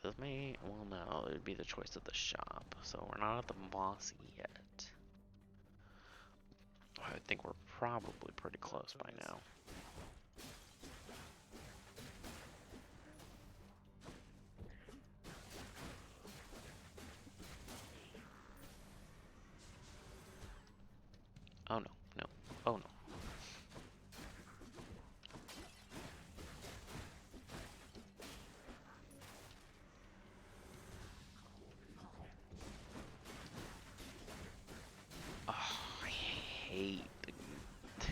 This may, well no, it would be the choice of the shop, so we're not at the boss yet. I think we're probably pretty close by now. Oh no, no, oh no. Oh, I hate the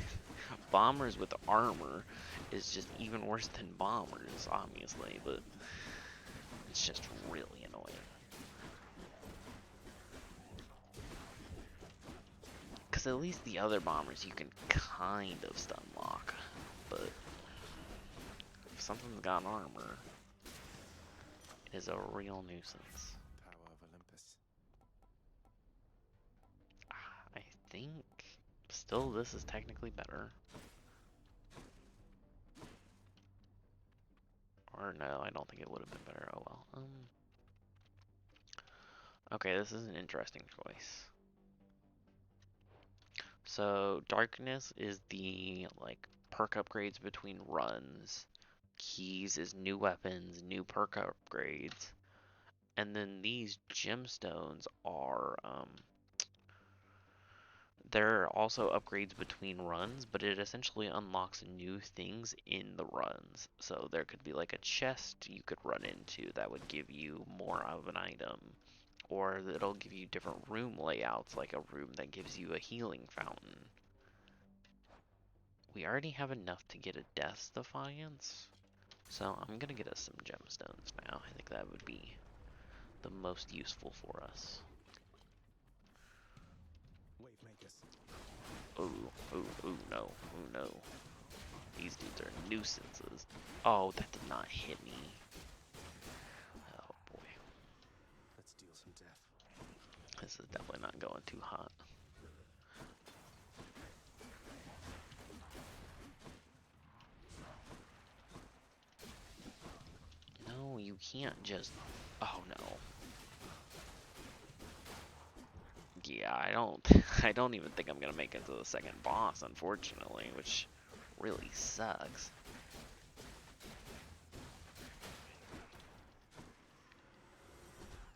bombers with armor is just even worse than bombers, obviously, but it's just really annoying. Because at least the other bombers you can kind of stun lock, but if something's got armor, it is a real nuisance. Power of Olympus. I think still this is technically better. Or no, I don't think it would have been better. Oh well. Okay, this is an interesting choice. So darkness is the like perk upgrades between runs. Keys is new weapons, new perk upgrades. And then these gemstones are they're also upgrades between runs, but it essentially unlocks new things in the runs. So there could be like a chest you could run into that would give you more of an item, or it'll give you different room layouts, like a room that gives you a healing fountain. We already have enough to get a Death's Defiance, so I'm gonna get us some gemstones now. I think that would be the most useful for us. Wave makers. Ooh, no, ooh, no. These dudes are nuisances. Oh, that did not hit me. Oh boy. Let's deal some death. This is definitely not going too hot. you can't just... Oh, no. Yeah, I don't even think I'm gonna make it to the second boss, unfortunately, which really sucks.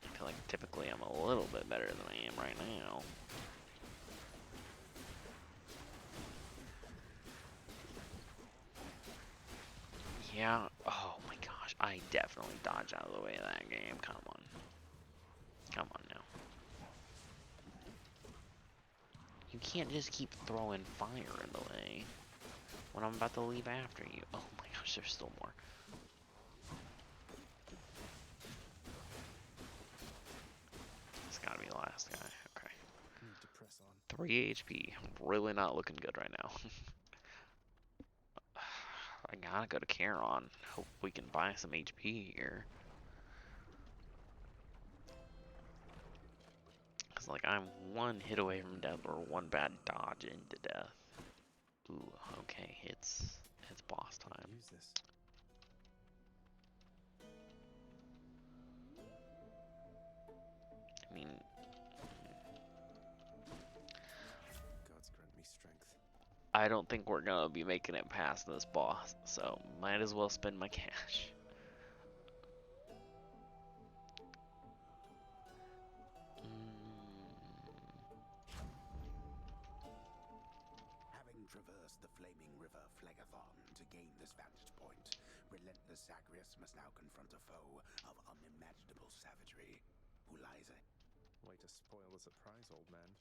I feel like typically I'm a little bit better than I am right now. Yeah, oh my gosh, I definitely dodged out of the way of that game. Come on. Come on now. You can't just keep throwing fire in the way when I'm about to leave after you. Oh my gosh, there's still more. It's gotta be the last guy. Okay. Need to press on. 3 HP. Really not looking good right now. I gotta go to Charon. Hope we can buy some HP here. Cause like I'm one hit away from death or one bad dodge into death. Ooh, okay, it's boss time. Use this. I mean, Gods grant me strength. I don't think we're gonna be making it past this boss, so might as well spend my cash. Having traversed the flaming river Phlegathon to gain this vantage point, relentless Zagreus must now confront a foe of unimaginable savagery. Who lies it? Way to spoil the surprise, old man.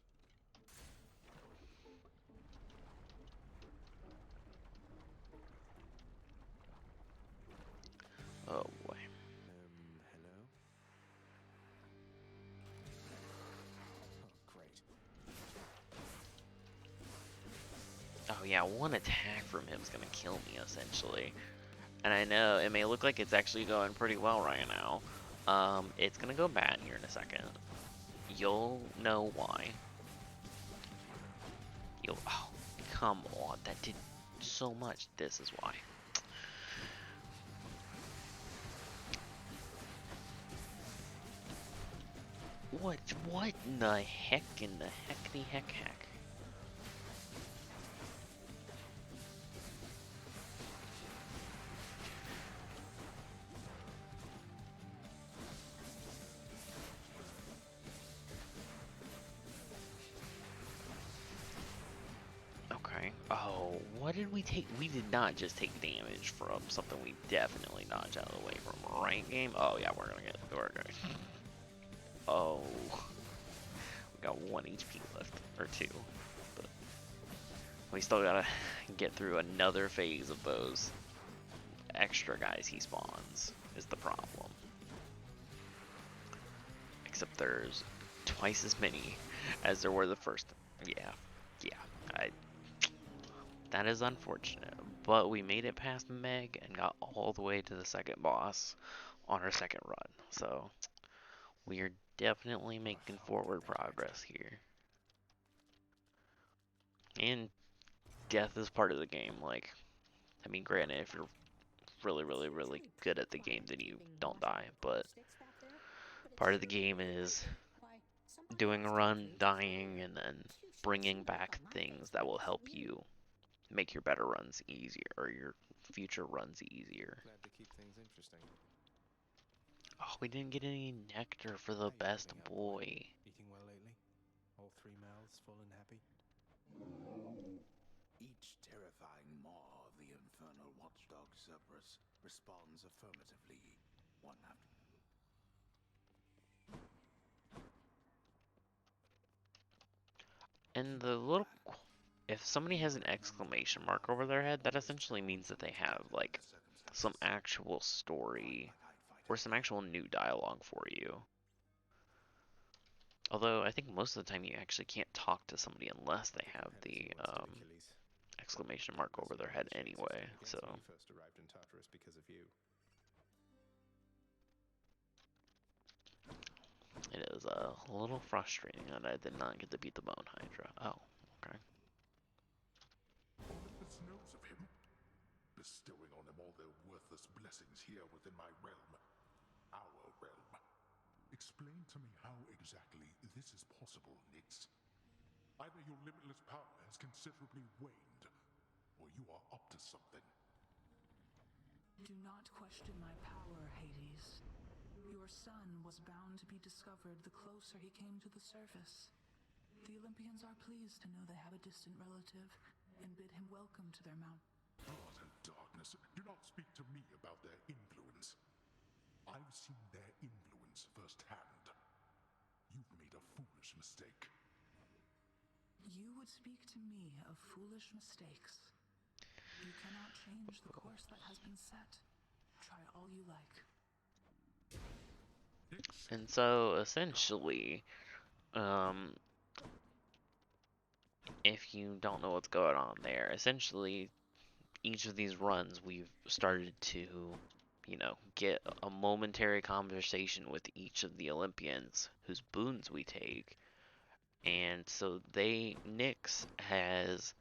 Oh boy. Hello? Oh, great. Oh yeah, one attack from him is gonna kill me essentially. And I know it may look like it's actually going pretty well right now. It's gonna go bad here in a second. You'll know why. Oh, come on, that did so much. This is why. What in the heck heck? Okay. Oh, what did we take? We did not just take damage from something we definitely dodged out of the way from, right, game? Oh yeah, we're gonna. Oh, we got 1 HP left, or 2, but we still gotta get through another phase of those extra guys he spawns, is the problem. Except there's twice as many as there were the first. Yeah, that is unfortunate, but we made it past Meg and got all the way to the second boss on our second run, so we are definitely making forward progress here. And death is part of the game. Like, I mean, granted, if you're really good at the game, then you don't die, but part of the game is doing a run, dying, and then bringing back things that will help you make your better runs easier, or your future runs easier. Glad to keep things interesting. Oh, we didn't get any nectar for the best boy. Eating well lately? All 3 mouths full and happy? Each terrifying maw of the infernal watchdog Cerberus responds affirmatively, one after. And the little... If somebody has an exclamation mark over their head, that essentially means that they have, like, some actual story or some actual new dialogue for you. Although, I think most of the time you actually can't talk to somebody unless they have the exclamation mark over their head anyway, so... First arrived in Tartarus because of you. It is a little frustrating that I did not get to beat the Bone Hydra. Oh, okay. Olympus knows of him, bestowing on him all their worthless blessings here within my realm. Explain to me how exactly this is possible, Nix. Either your limitless power has considerably waned, or you are up to something. Do not question my power, Hades. Your son was bound to be discovered the closer he came to the surface. The Olympians are pleased to know they have a distant relative and bid him welcome to their mountain. God and darkness, do not speak to me about their influence. I've seen their influence firsthand. You've made a foolish mistake. You would speak to me of foolish mistakes. You cannot change the course that has been set. Try all you like. And so, essentially, if you don't know what's going on there, essentially, each of these runs, we've started to, you know, get a momentary conversation with each of the Olympians whose boons we take. And so Nyx has,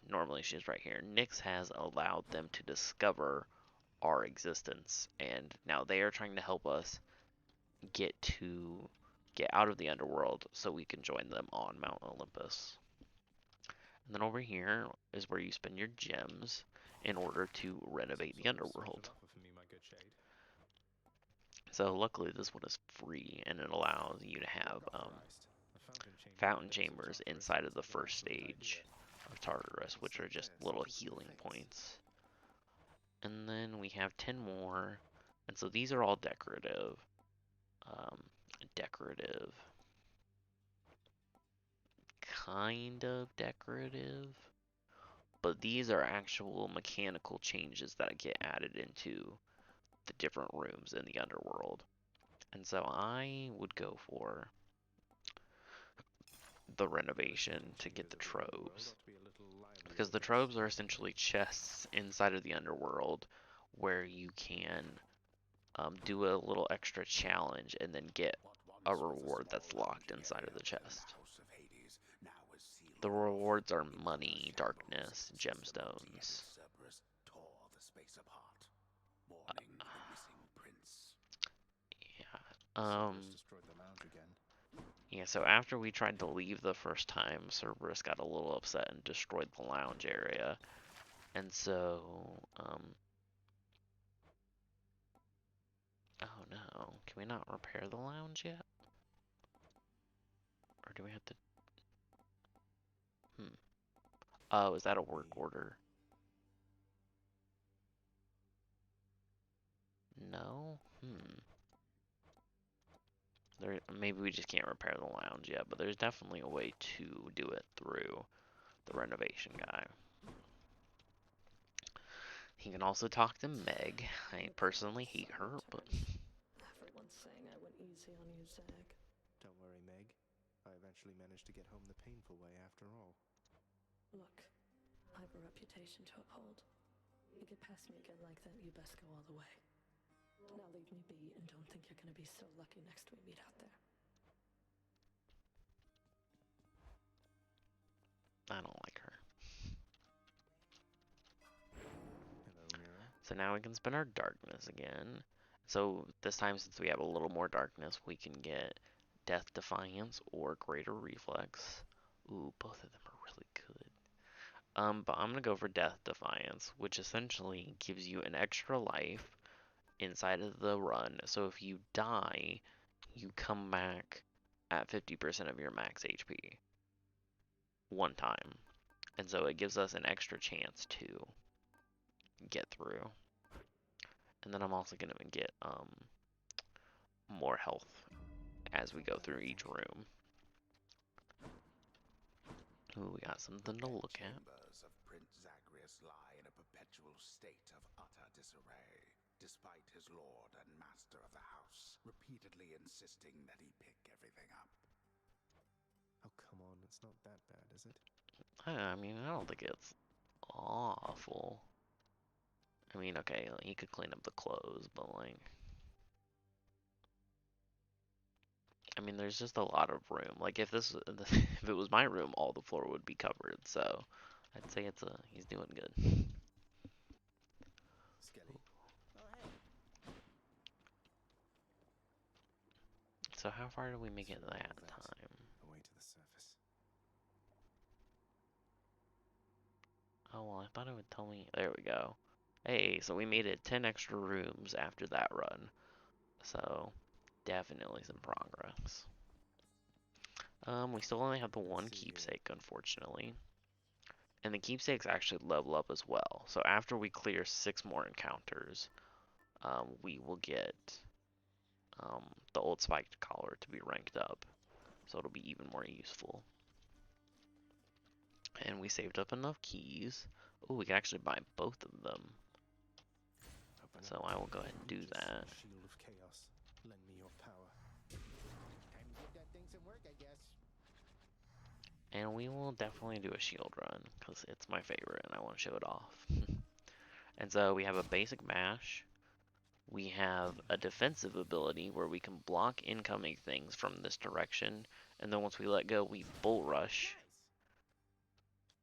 normally she's right here, Nyx has allowed them to discover our existence. And now they are trying to help us get out of the underworld so we can join them on Mount Olympus. And then over here is where you spend your gems in order to renovate the underworld. So luckily this one is free, and it allows you to have fountain chambers inside of the first stage of Tartarus, which are just little healing points. And then we have 10 more, and so these are all decorative. Kind of decorative, but these are actual mechanical changes that get added into the different rooms in the underworld. And so I would go for the renovation to get the tropes, because the tropes are essentially chests inside of the underworld where you can do a little extra challenge and then get a reward that's locked inside of the chest. The rewards are money, darkness, gemstones. Yeah, so after we tried to leave the first time, Cerberus got a little upset and destroyed the lounge area. And so, oh no, can we not repair the lounge yet? Or do we have to? Oh, is that a work order? No? Maybe we just can't repair the lounge yet, but there's definitely a way to do it through the renovation guy. He can also talk to Meg. I personally hate her, but... Everyone's saying I went easy on you, Zag. Don't worry, Meg. I eventually managed to get home the painful way after all. Look, I have a reputation to uphold. You get past me again like that, you best go all the way. Now leave me be and don't think you're gonna be so lucky next we meet out there. I don't like her. Hello, Mira. So now we can spend our darkness again. So this time, since we have a little more darkness, we can get Death Defiance or Greater Reflex. Ooh, both of them are really good. But I'm gonna go for Death Defiance, which essentially gives you an extra life inside of the run. So if you die, you come back at 50% of your max HP one time. And so it gives us an extra chance to get through. And then I'm also gonna get more health as we go through each room. Ooh, we got something to look at. Chambers of Prince Zagreus lie in a perpetual state of utter disarray, despite his lord and master of the house repeatedly insisting that he pick everything up. Oh, come on. It's not that bad, is it? I mean, I don't think it's awful. I mean, okay, he could clean up the clothes, but like... I mean, there's just a lot of room. Like, if if it was my room, all the floor would be covered. So, I'd say he's doing good. Skelly. Oh, hey. So how far did we make it that All time? away to the surface. Oh, well, I thought it would tell me. There we go. Hey, so we made it 10 extra rooms after that run. So, definitely some progress. We still only have the one keepsake, unfortunately. And the keepsakes actually level up as well. So after we clear 6 more encounters, we will get the old spiked collar to be ranked up. So it'll be even more useful. And we saved up enough keys. Oh, we can actually buy both of them. So I will go ahead and do that. Shield of chaos. Lend me your power. Time to give that thing some work, I guess. And we will definitely do a shield run, because it's my favorite and I want to show it off. And so we have a basic mash. We have a defensive ability where we can block incoming things from this direction. And then once we let go, we bull rush.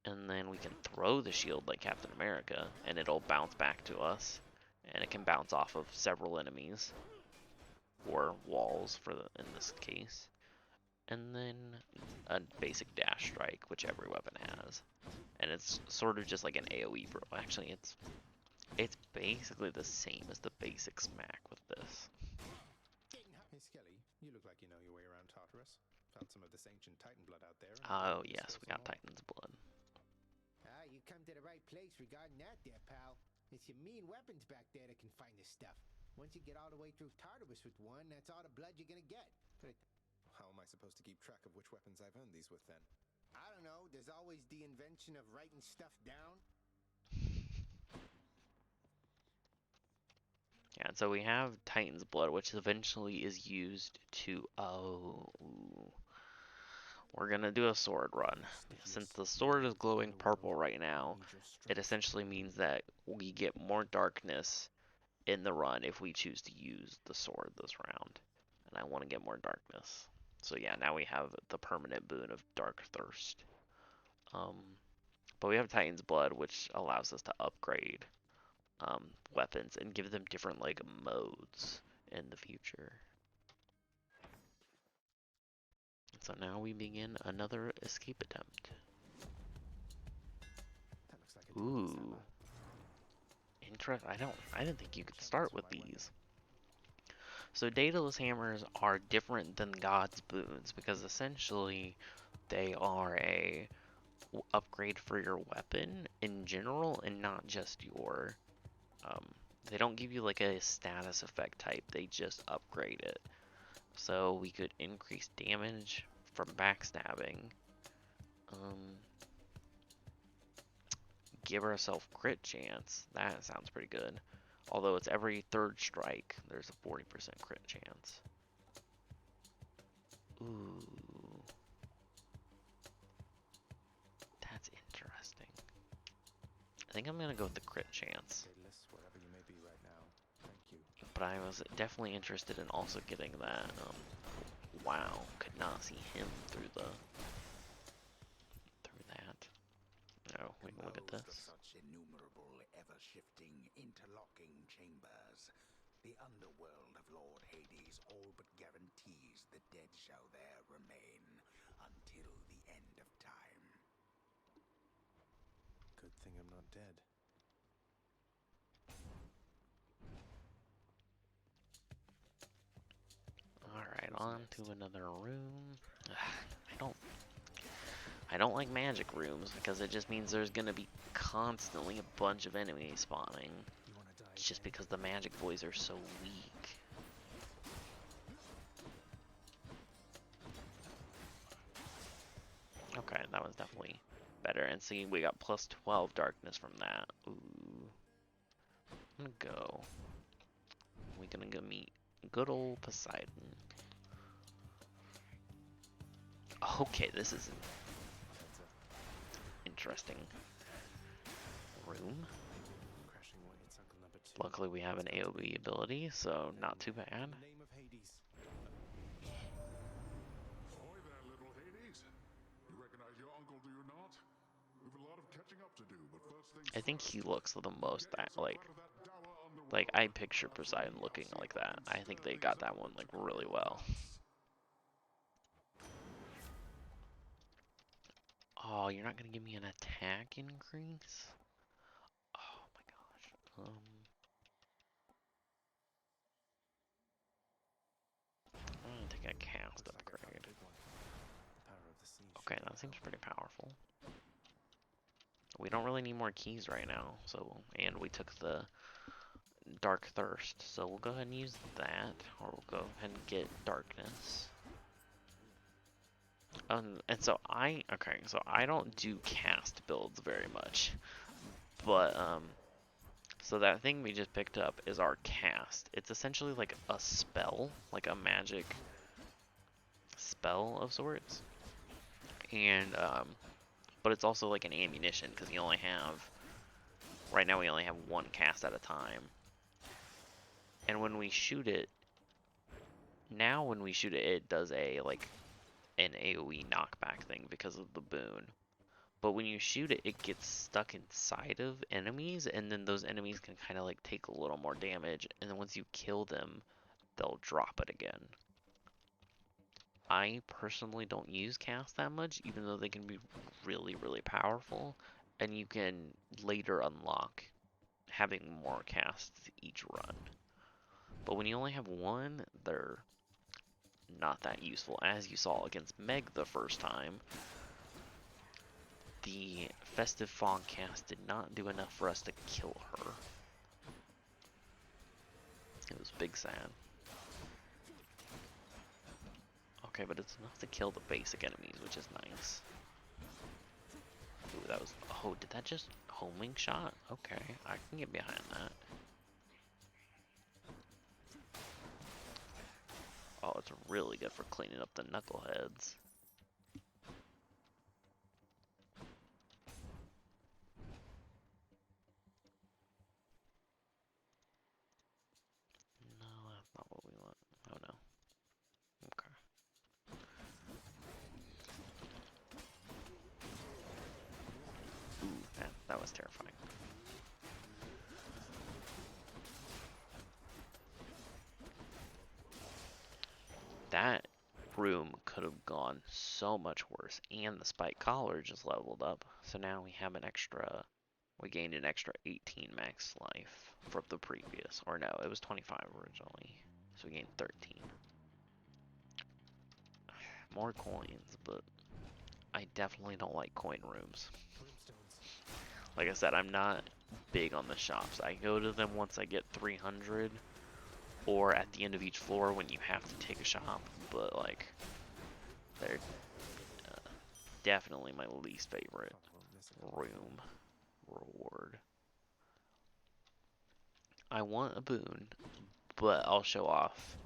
And then we can throw the shield like Captain America, and it'll bounce back to us. And it can bounce off of several enemies. Or walls, in this case. And then a basic dash strike, which every weapon has. And it's sort of just like an AoE, bro. Actually, it's basically the same as the basic smack with this. Hey Skelly, you look like you know your way around Tartarus. Found some of this ancient Titan blood out there. Oh yes, we got Titan's blood. Ah, you come to the right place regarding that there, pal. It's your mean weapons back there that can find this stuff. Once you get all the way through Tartarus with one, that's all the blood you're gonna get. But how am I supposed to keep track of which weapons I've earned these with then? I don't know, there's always the invention of writing stuff down. Yeah, and so we have Titan's blood, which eventually is used to... Oh... We're gonna do a sword run. Since the sword is glowing purple right now, it essentially means that we get more darkness in the run if we choose to use the sword this round. And I want to get more darkness. So yeah, now we have the permanent boon of Dark Thirst. But we have Titan's Blood, which allows us to upgrade weapons and give them different like modes in the future. So now we begin another escape attempt. That looks like a Ooh. I didn't think you could start with these. So Daedalus hammers are different than God's boons because essentially they are a upgrade for your weapon in general and not just your they don't give you like a status effect type, they just upgrade it. So we could increase damage from backstabbing, give ourselves crit chance. That sounds pretty good. Although it's every third strike, there's a 40% crit chance. Ooh. That's interesting. I think I'm gonna go with the crit chance. Wherever you may be right now. Thank you. But I was definitely interested in also getting that. Wow, could not see him through that. Oh, we can look at this. Such innumerable, ever-shifting, interlocking chambers, the underworld of Lord Hades all but guarantees the dead shall there remain until the end of time. Good thing I'm not dead. Alright, on to another room. I don't like magic rooms because it just means there's gonna be constantly a bunch of enemies spawning. It's just because the magic boys are so weak. Okay, that was definitely better. And see, we got plus 12 darkness from that. Ooh. I'm gonna go. We're gonna go meet good old Poseidon. Okay, this is an interesting room. Luckily we have an AoE ability, so not too bad. Ahoy there, little Hades. You recognize your uncle, do you not? We've a lot of catching up to do, but first things I think he looks the most that like underworld. I picture Poseidon looking like that. I think they got that one like really well. Oh, you're not gonna give me an attack increase? Oh my gosh. I'm gonna take a cast upgrade. Okay, that seems pretty powerful. We don't really need more keys right now, so, and we took the Dark Thirst, so we'll go ahead and use that, or we'll go ahead and get Darkness. And so so I don't do cast builds very much, but, so that thing we just picked up is our cast. It's essentially like a spell, like a magic spell of sorts, and, but it's also like an ammunition, because you only have, right now we only have one cast at a time. And when we shoot it, it does a, like, an AoE knockback thing because of the boon. But when you shoot it, it gets stuck inside of enemies, and then those enemies can kind of, like, take a little more damage, and then once you kill them, they'll drop it again. I personally don't use cast that much, even though they can be really, really powerful, and you can later unlock having more casts each run. But when you only have one, they're not that useful. As you saw against Meg the first time, the Festive Fog cast did not do enough for us to kill her. It was big sad. Okay, but it's enough to kill the basic enemies, which is nice. Ooh, that was... Oh, did that just homing shot? Okay, I can get behind that. Oh, it's really good for cleaning up the knuckleheads. No, that's not what we want. Oh no. Okay. Ooh, that was terrifying. That room could have gone so much worse, and the spike collar just leveled up, so now we have an extra, we gained an extra 18 max life from the previous, or no, it was 25 originally, so we gained 13. More coins, but I definitely don't like coin rooms. Like I said, I'm not big on the shops. I go to them once I get 300, or at the end of each floor when you have to take a shop, but like, they're definitely my least favorite room reward. I want a boon, but I'll show off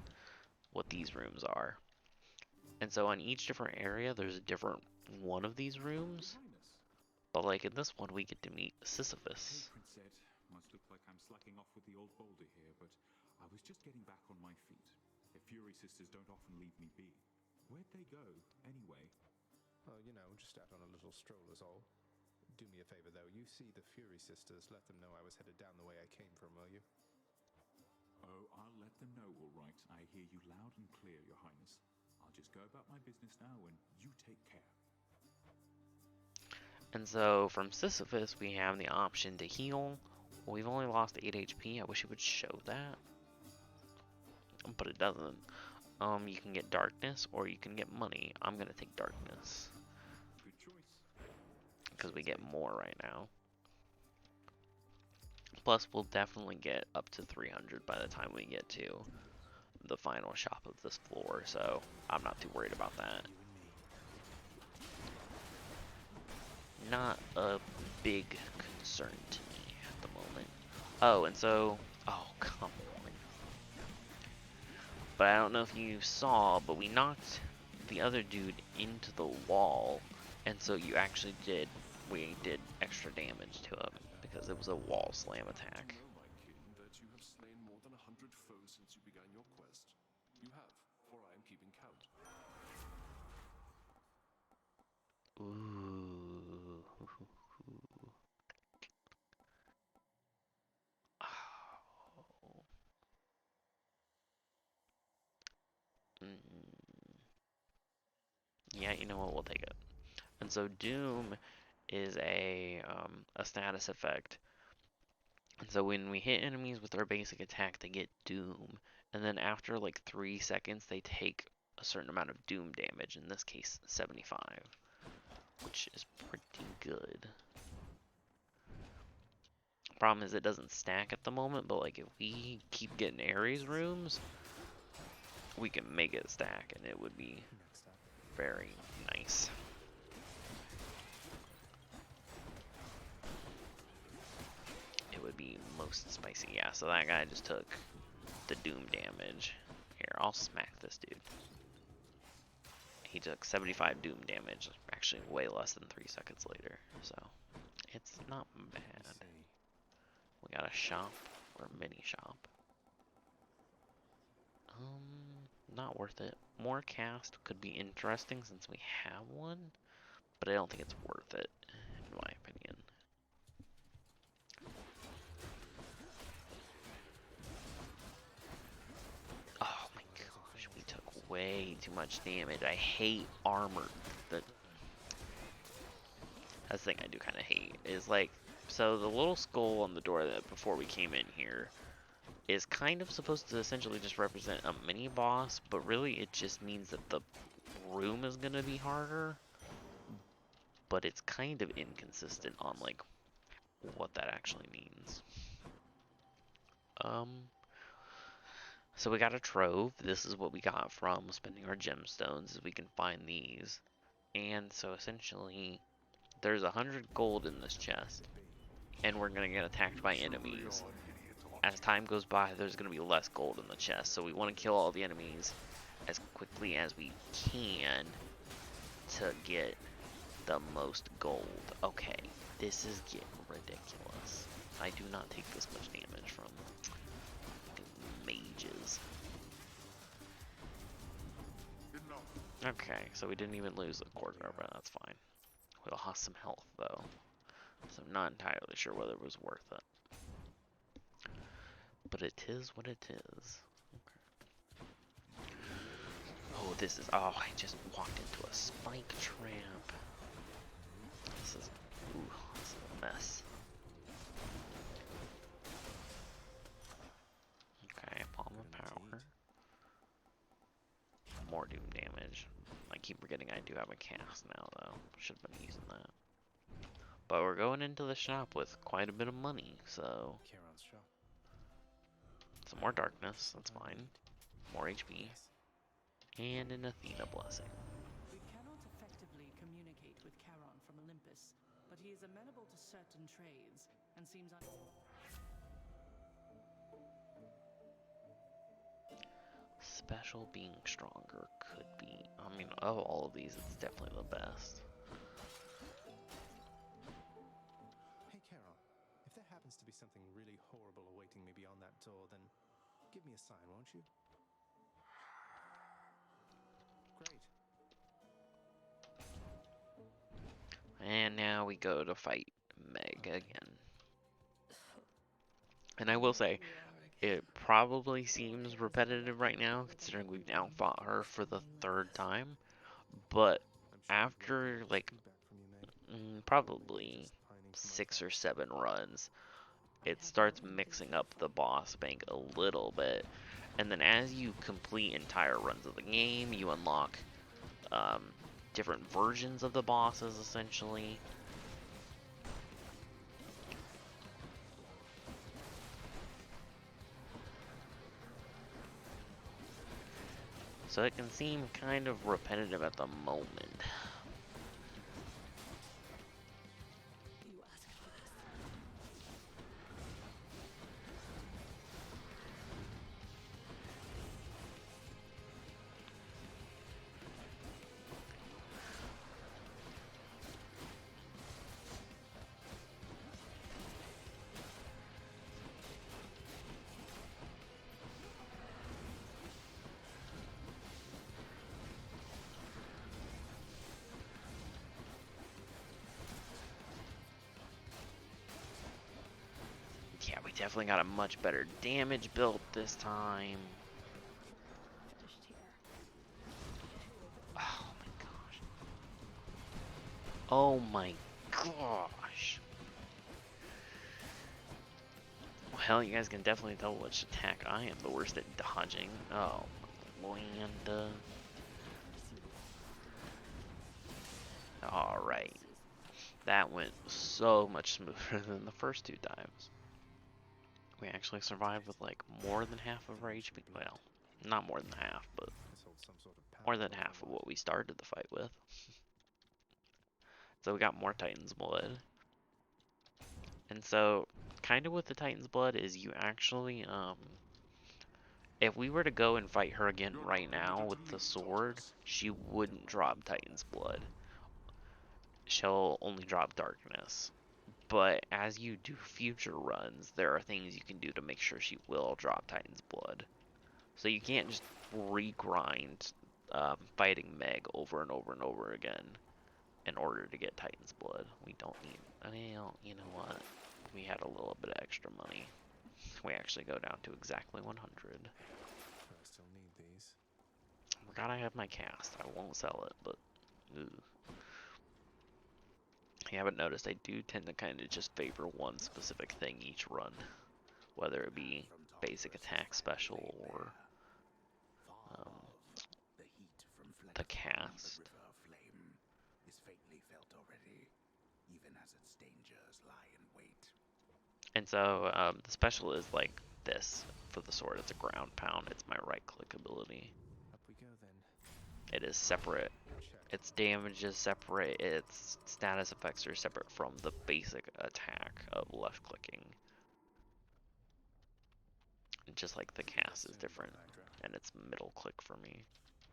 what these rooms are. And so on each different area, there's a different one of these rooms. But like in this one, we get to meet Sisyphus. Must look like I'm slacking off with the old boulder here, but I was just getting back on my feet. The Fury Sisters don't often leave me be. Where'd they go, anyway? Oh, you know, just out on a little stroll is all. Do me a favor, though. You see the Fury Sisters, let them know I was headed down the way I came from, will you? Oh, I'll let them know, all right. I hear you loud and clear, Your Highness. I'll just go about my business now, and you take care. And so from Sisyphus, we have the option to heal. We've only lost 8 HP. I wish it would show that, but it doesn't. You can get darkness or you can get money. I'm gonna take darkness. Good choice. Because we get more right now. Plus, we'll definitely get up to 300 by the time we get to the final shop of this floor, so I'm not too worried about that. Not a big concern to me at the moment. Oh, and so... Oh, come on. But I don't know if you saw, but we knocked the other dude into the wall, and so you actually did... We did extra damage to him, because it was a wall slam attack. Know, my king, that you have slain more than 100 foes since you began your quest. You have, for I am keeping count. Ooh. Oh. Yeah, you know what? We'll take it. And so Doom is a status effect. And so when we hit enemies with our basic attack, they get Doom. And then after like 3 seconds, they take a certain amount of Doom damage, in this case 75, which is pretty good. Problem is it doesn't stack at the moment, but like if we keep getting Ares rooms, we can make it stack and it would be very nice. It would be most spicy. Yeah, so that guy just took the Doom damage. Here, I'll smack this dude. He took 75 Doom damage, actually way less than 3 seconds later, so it's not bad. We got a shop, or a mini shop. Not worth it. More cast could be interesting since we have one, but I don't think it's worth it, in my opinion. Oh my gosh, we took way too much damage. I hate armor. That's the thing I do kind of hate, is like, so the little skull on the door that before we came in here is kind of supposed to essentially just represent a mini boss, but really it just means that the room is gonna be harder, but it's kind of inconsistent on like what that actually means. So we got a trove. This is what we got from spending our gemstones, is we can find these. And so essentially there's 100 gold in this chest, and we're gonna get attacked by enemies. As time goes by, there's going to be less gold in the chest, so we want to kill all the enemies as quickly as we can to get the most gold. Okay, this is getting ridiculous. I do not take this much damage from mages. Okay, so we didn't even lose the quarter, but that's fine. We lost some health, though, so I'm not entirely sure whether it was worth it. But it is what it is. Okay. Oh, this is... Oh, I just walked into a spike trap. This is... Ooh, this is a mess. Okay, Palm of Power. More Doom damage. I keep forgetting I do have a cast now, though. Should have been using that. But we're going into the shop with quite a bit of money, so... Some more darkness, that's fine. More HP. And an Athena blessing. We cannot effectively communicate with Charon from Olympus, but he is amenable to certain trades and seems Special being stronger could be, I mean, of all of these, it's definitely the best. Hey, Charon, if there happens to be something really horrible awaiting me beyond that door, then give me a sign, won't you? Great. And now we go to fight Meg again. And I will say, it probably seems repetitive right now, considering we've now fought her for the 3rd time. But after, like, probably 6 or 7 runs, it starts mixing up the boss bank a little bit. And then as you complete entire runs of the game, you unlock different versions of the bosses, essentially. So it can seem kind of repetitive at the moment. Yeah, we definitely got a much better damage build this time. Oh my gosh. Oh my gosh. Well, hell, you guys can definitely tell which attack I am the worst at dodging. Oh, land. Alright. That went so much smoother than the first 2 times. We actually survived with like more than half of our HP. Well, not more than half, but more than half of what we started the fight with. So we got more Titan's Blood. And so, kind of with the Titan's Blood is you actually, if we were to go and fight her again right now with the sword, she wouldn't drop Titan's Blood. She'll only drop Darkness. But as you do future runs, there are things you can do to make sure she will drop Titan's Blood. So you can't just regrind fighting Meg over and over and over again in order to get Titan's Blood. We don't need, well, you know what? We had a little bit of extra money. We actually go down to exactly 100. I still need these. I forgot I have my cast. I won't sell it, but ooh. You haven't noticed, I do tend to kind of just favor one specific thing each run. Whether it be basic attack special or the cast. And so the special is like this for the sword. It's a ground pound. It's my right click ability. Up we go then. It is separate. Its damage is separate. Its status effects are separate from the basic attack of left clicking. Just like the cast is different, and it's middle click for me.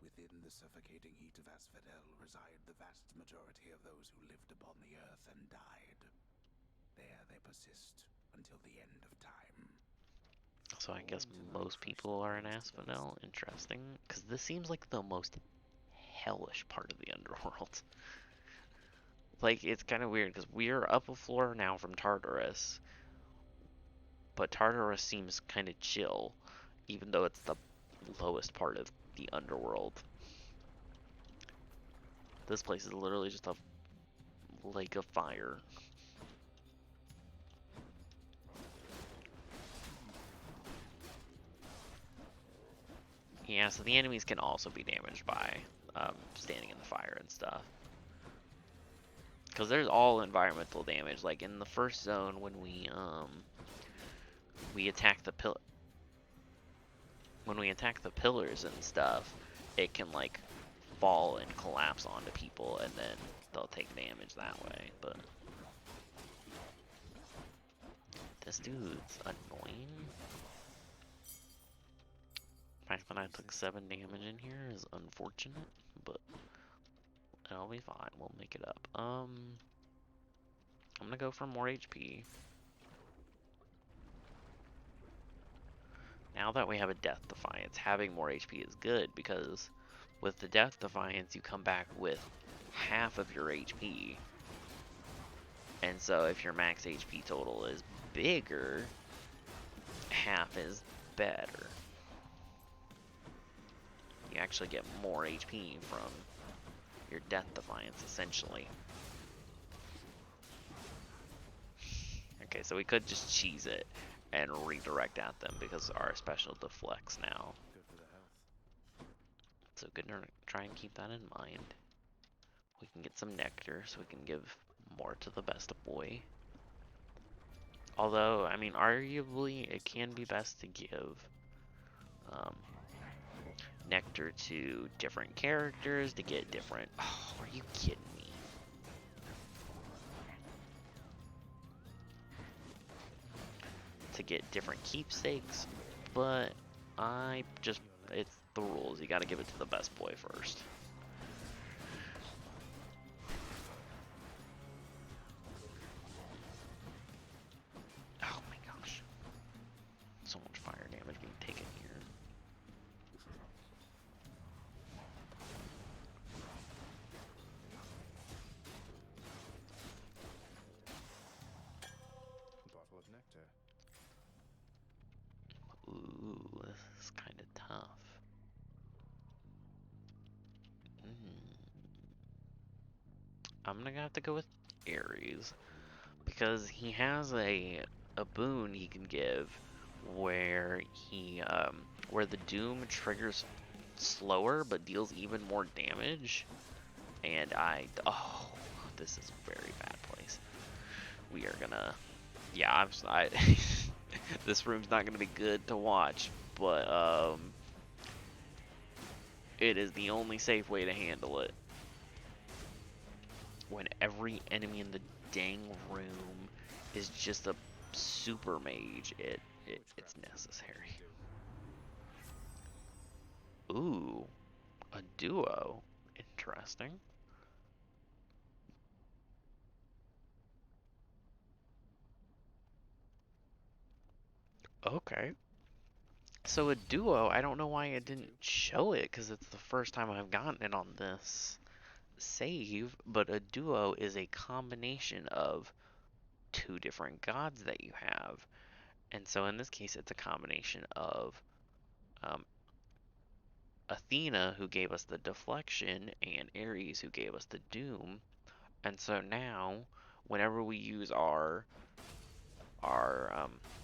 Within the suffocating heat of Asphodel reside the vast majority of those who lived upon the earth and died. There they persist until the end of time. So I guess most people are in Asphodel. Interesting, because this seems like the most hellish part of the underworld. Like, it's kind of weird, because we're up a floor now from Tartarus, but Tartarus seems kind of chill, even though it's the lowest part of the underworld. This place is literally just a lake of fire. Yeah, so the enemies can also be damaged by standing in the fire and stuff. Because there's all environmental damage. Like in the first zone, when we attack the pillars and stuff, it can like fall and collapse onto people, and then they'll take damage that way. But this dude's annoying. The fact that I took 7 damage in here is unfortunate, but it'll be fine. We'll make it up. I'm gonna go for more HP. Now that we have a Death Defiance, having more HP is good, because with the Death Defiance, you come back with half of your HP. And so if your max HP total is bigger, half is better. You actually get more HP from your Death Defiance, essentially. Okay, so we could just cheese it and redirect at them because our special deflects now. Good for the health. So good to try and keep that in mind. We can get some nectar so we can give more to the best boy. Although, I mean, arguably it can be best to give nectar to different characters to get different... Oh, are you kidding me? To get different keepsakes, but it's the rules. You gotta give it to the best boy first. Oh my gosh. So much fire damage being taken here. Bottle of nectar. Ooh, this is kind of tough. I'm gonna have to go with Ares because he has a boon he can give where where the doom triggers slower but deals even more damage. And oh, this is a very bad place. We are gonna, yeah, this room's not gonna be good to watch, but it is the only safe way to handle it. When every enemy in the dang room is just a super mage, it's necessary. Ooh, a duo. Interesting. Okay. So a duo, I don't know why it didn't show it, because it's the first time I've gotten it on this save, but a duo is a combination of two different gods that you have. And so in this case, it's a combination of um, Athena, who gave us the deflection, and Ares, who gave us the doom. And so now, whenever we use our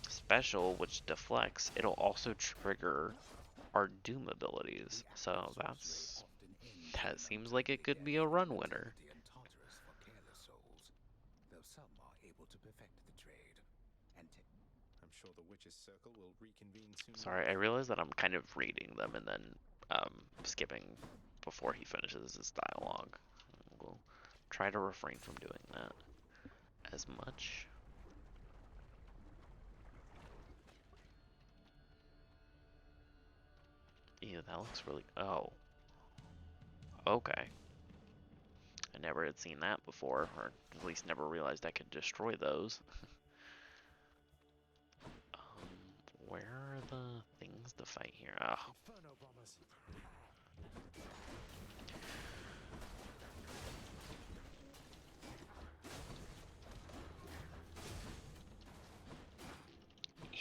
special, which deflects, it'll also trigger our doom abilities. So that seems like it could be a run winner. I'm sure the witch's circle will reconvene soon. Sorry, I realize that I'm kind of reading them and then skipping before he finishes his dialogue. We'll try to refrain from doing that as much. Ew, that looks really... Oh. Okay. I never had seen that before, or at least never realized I could destroy those. Where are the things to fight here? Oh.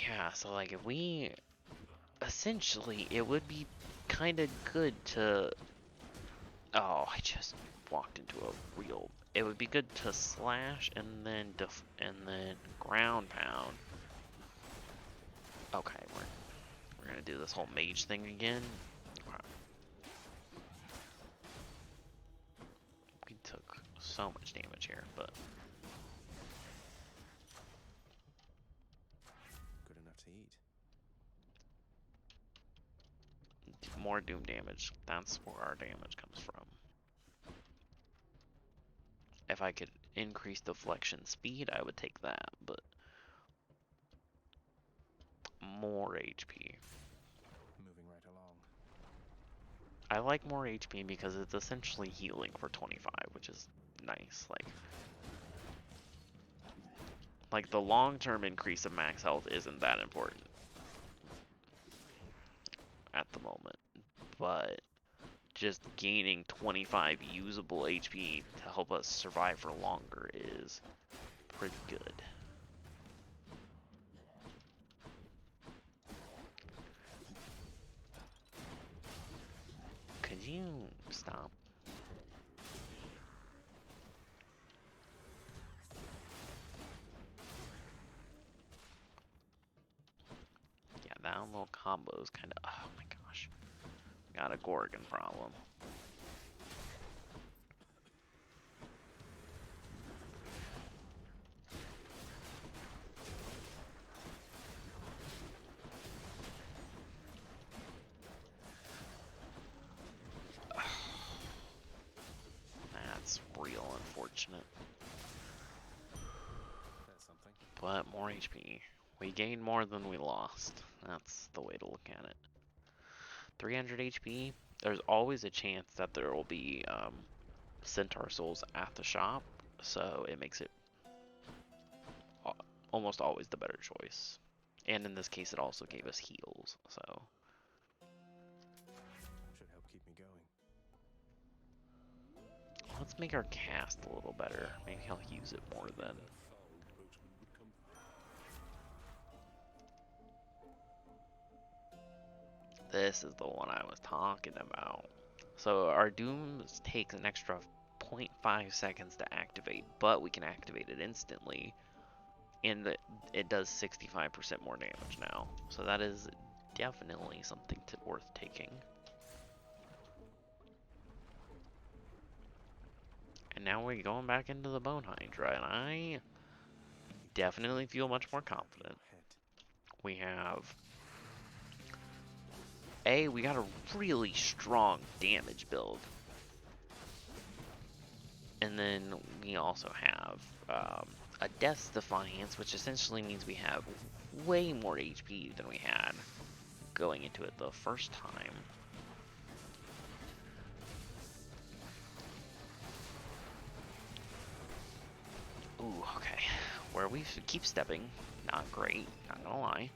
Yeah, so like if we... Essentially, it would be kind of good to... Oh, I just walked into a real... It would be good to slash and then ground pound. Okay, we're gonna do this whole mage thing again. We took so much damage here, but Good enough to eat. more doom damage. That's where our damage comes from. If I could increase deflection speed, I would take that, but more HP. Moving right along. I like more HP because it's essentially healing for 25, which is nice. Like the long-term increase of max health isn't that important at the moment, but just gaining 25 usable HP to help us survive for longer is pretty good. Could you stop? Yeah, that little combo is kind of... Oh my gosh. Got a Gorgon problem. That's real unfortunate. That's something. But more HP. We gained more than we lost. That's the way to look at it. 300 HP. There's always a chance that there will be Centaur Souls at the shop, so it makes it almost always the better choice. And in this case, it also gave us heals, so... Should help keep me going. Let's make our cast a little better. Maybe I'll use it more then. This is the one I was talking about. So our Dooms takes an extra 0.5 seconds to activate, but we can activate it instantly, and it does 65% more damage now. So that is definitely something worth taking. And now we're going back into the Bone Hydra, and I definitely feel much more confident. We have we got a really strong damage build. And then we also have a Death's Defiance, which essentially means we have way more HP than we had going into it the first time. Ooh, okay. Where we should keep stepping. Not great, not gonna lie.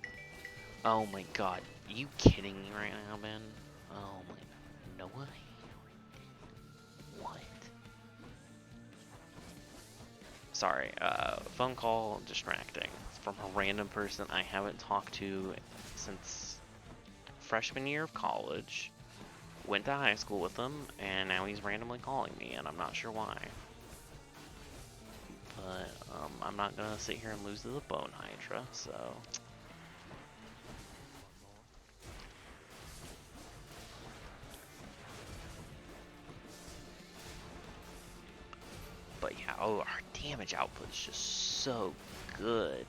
Oh my god, are you kidding me right now, Ben? Oh my, no way. What? Sorry, phone call distracting from a random person I haven't talked to since freshman year of college. Went to high school with him, and now he's randomly calling me, and I'm not sure why. But I'm not gonna sit here and lose to the Bone Hydra, so. But yeah, oh, our damage output is just so good.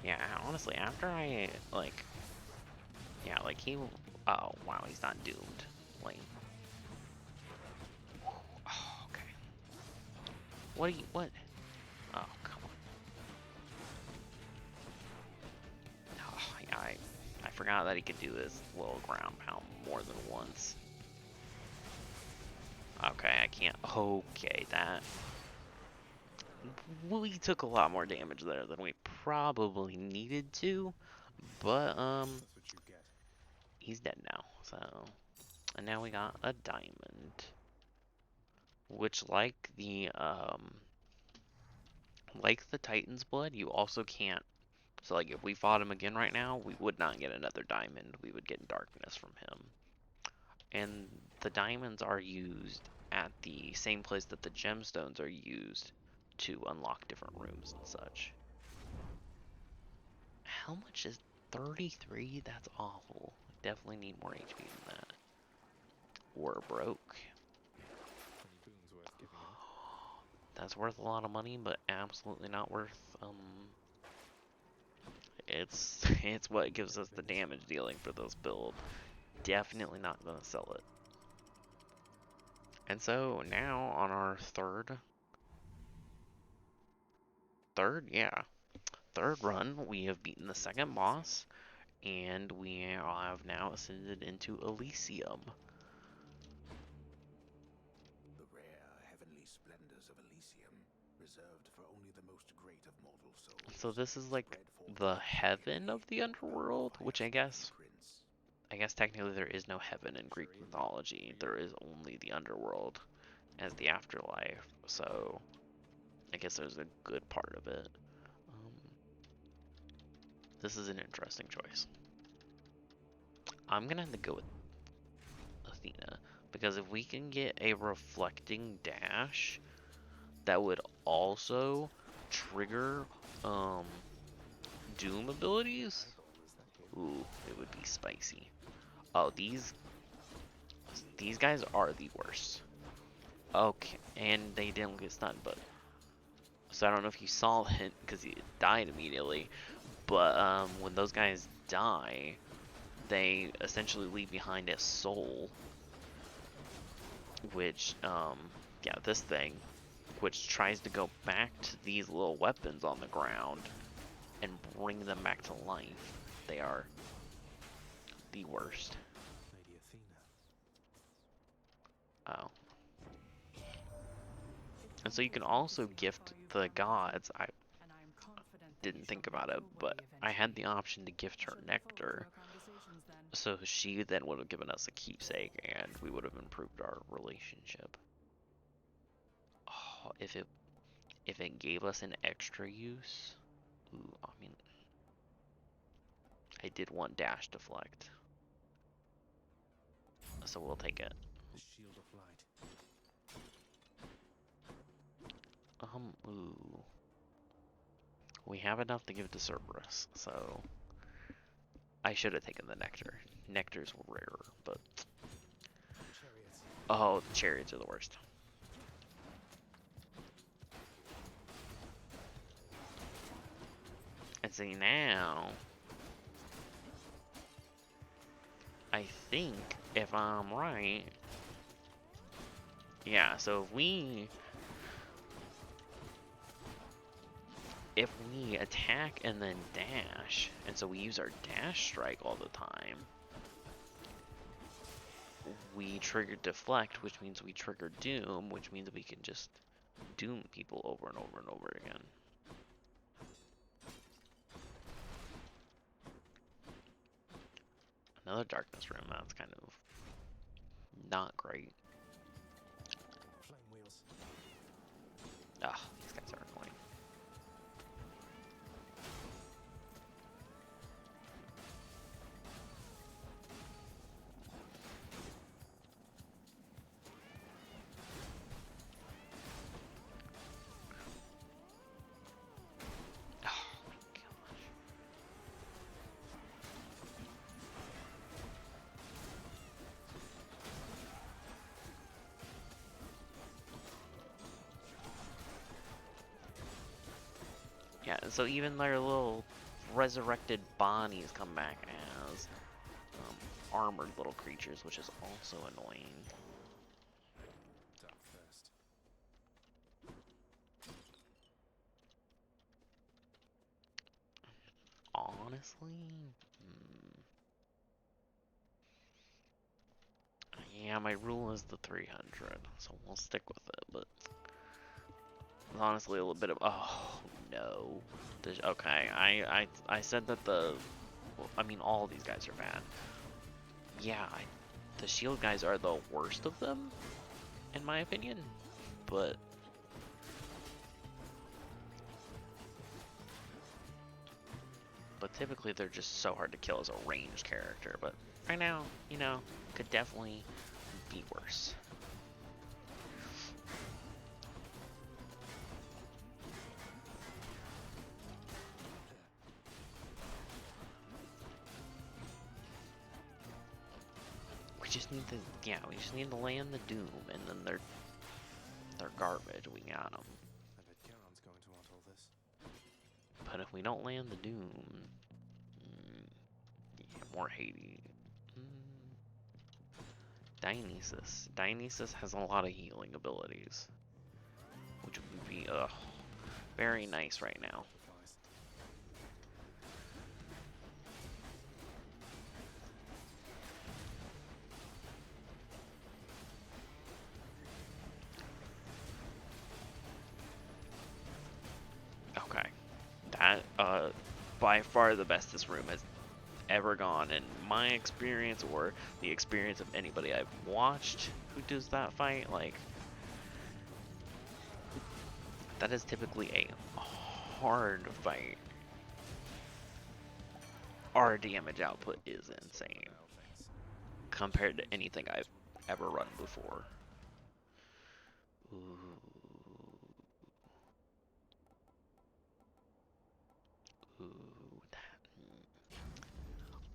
Yeah, honestly, after I, like, yeah, like he, oh, wow, he's not doomed. Lame. Oh, okay. What are you, what? Oh, come on. Oh, yeah, I forgot that he could do this little ground pound more than once. Okay, I can't, okay, that. We took a lot more damage there than we probably needed to, but, he's dead now, so. And now we got a diamond. Which, like the Titan's Blood, you also can't. So, like, if we fought him again right now, we would not get another diamond. We would get darkness from him. And the diamonds are used at the same place that the gemstones are used to unlock different rooms and such. How much is 33? That's awful. Definitely need more HP than that. We're broke. That's worth a lot of money, but absolutely not worth, it's what gives us the damage dealing for this build. Definitely not gonna sell it. And so now on our third run, we have beaten the second boss, and we have now ascended into Elysium. The rare heavenly splendors of Elysium, reserved for only the most great of mortal souls. So this is like the heaven of the underworld, which I guess technically there is no heaven in Greek mythology. There is only the underworld as the afterlife. So I guess there's a good part of it. This is an interesting choice. I'm gonna have to go with Athena, because if we can get a reflecting dash that would also trigger doom abilities, ooh, it would be spicy. Oh, these guys are the worst. Okay, and they didn't get stunned, but so I don't know if you saw it because he died immediately, but when those guys die, they essentially leave behind a soul, which yeah, this thing, which tries to go back to these little weapons on the ground and bring them back to life. They are the worst. Lady Athena. Oh. And so you can also gift the gods. I didn't think about it, but I had the option to gift her nectar. So she then would have given us a keepsake, and we would have improved our relationship. Oh, if it gave us an extra use. Ooh, I mean, I did want dash deflect, so we'll take it. The shield of light. Ooh. We have enough to give to Cerberus, so I should have taken the nectar. Nectar's rarer, but Chariots. oh, the chariots are the worst. And see now, I think if I'm right, yeah. So if we attack and then dash, and so we use our dash strike all the time, we trigger deflect, which means we trigger doom, which means we can just doom people over and over and over again. Another darkness room, that's kind of not great. Flame wheels. Ah, these guys are annoying. Yeah, and so even their little resurrected bodies come back as armored little creatures, which is also annoying. Dark first. Honestly, yeah, my rule is the 300, so we'll stick with it, but it's honestly a little bit of, oh no. Okay, I said that I mean all these guys are bad. Yeah, the shield guys are the worst of them, in my opinion, but typically they're just so hard to kill as a ranged character, but right now, you know, could definitely be worse. We just need to, yeah, we just need to land the doom, and then they're garbage. We got them. I bet Charon's going to want all this. But if we don't land the doom, yeah, more Hades. Dionysus. Dionysus has a lot of healing abilities, which would be very nice right now. Okay, that by far the best this room has ever gone in my experience, or the experience of anybody I've watched who does that fight. Like, that is typically a hard fight. Our damage output is insane compared to anything I've ever run before. Ooh. Ooh,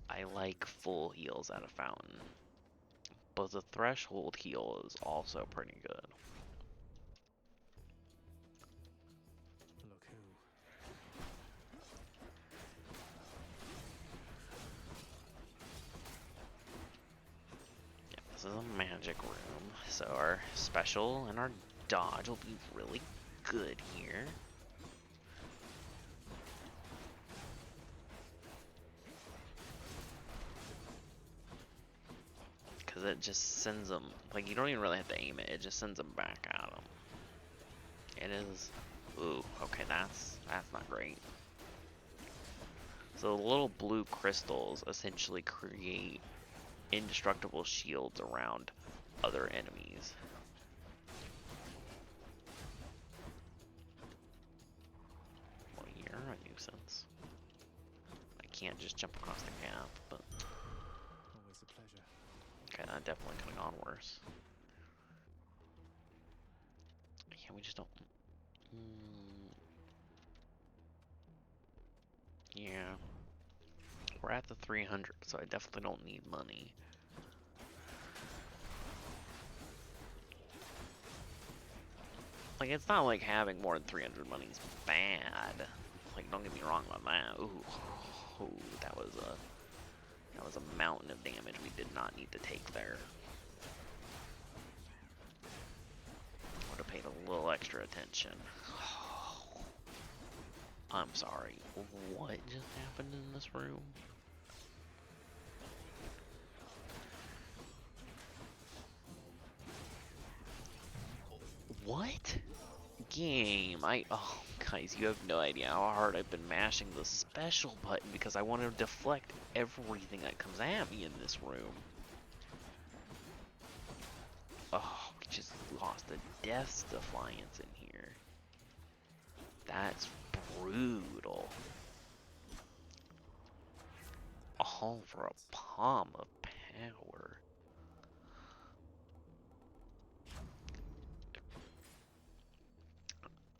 I like full heals at a fountain, but the threshold heal is also pretty good. Look who. Yeah, this is a magic room, so our special and our dodge will be really good here. Because it just sends them, like, you don't even really have to aim it, it just sends them back at them. It is, ooh, okay, that's not great. So the little blue crystals essentially create indestructible shields around other enemies. can't just jump across the gap, but Always a pleasure. okay, that definitely could have gone worse. Yeah, we just don't. Yeah, we're at the 300, so I definitely don't need money. Like, it's not like having more than 300 money is bad. Like, don't get me wrong on that. Ooh, that was a mountain of damage we did not need to take there. Would have paid a little extra attention. I'm sorry. What just happened in this room? What? Game. Oh, guys, you have no idea how hard I've been mashing the special button because I want to deflect everything that comes at me in this room. Oh, we just lost a Death's Defiance in here. That's brutal. All for a palm of power.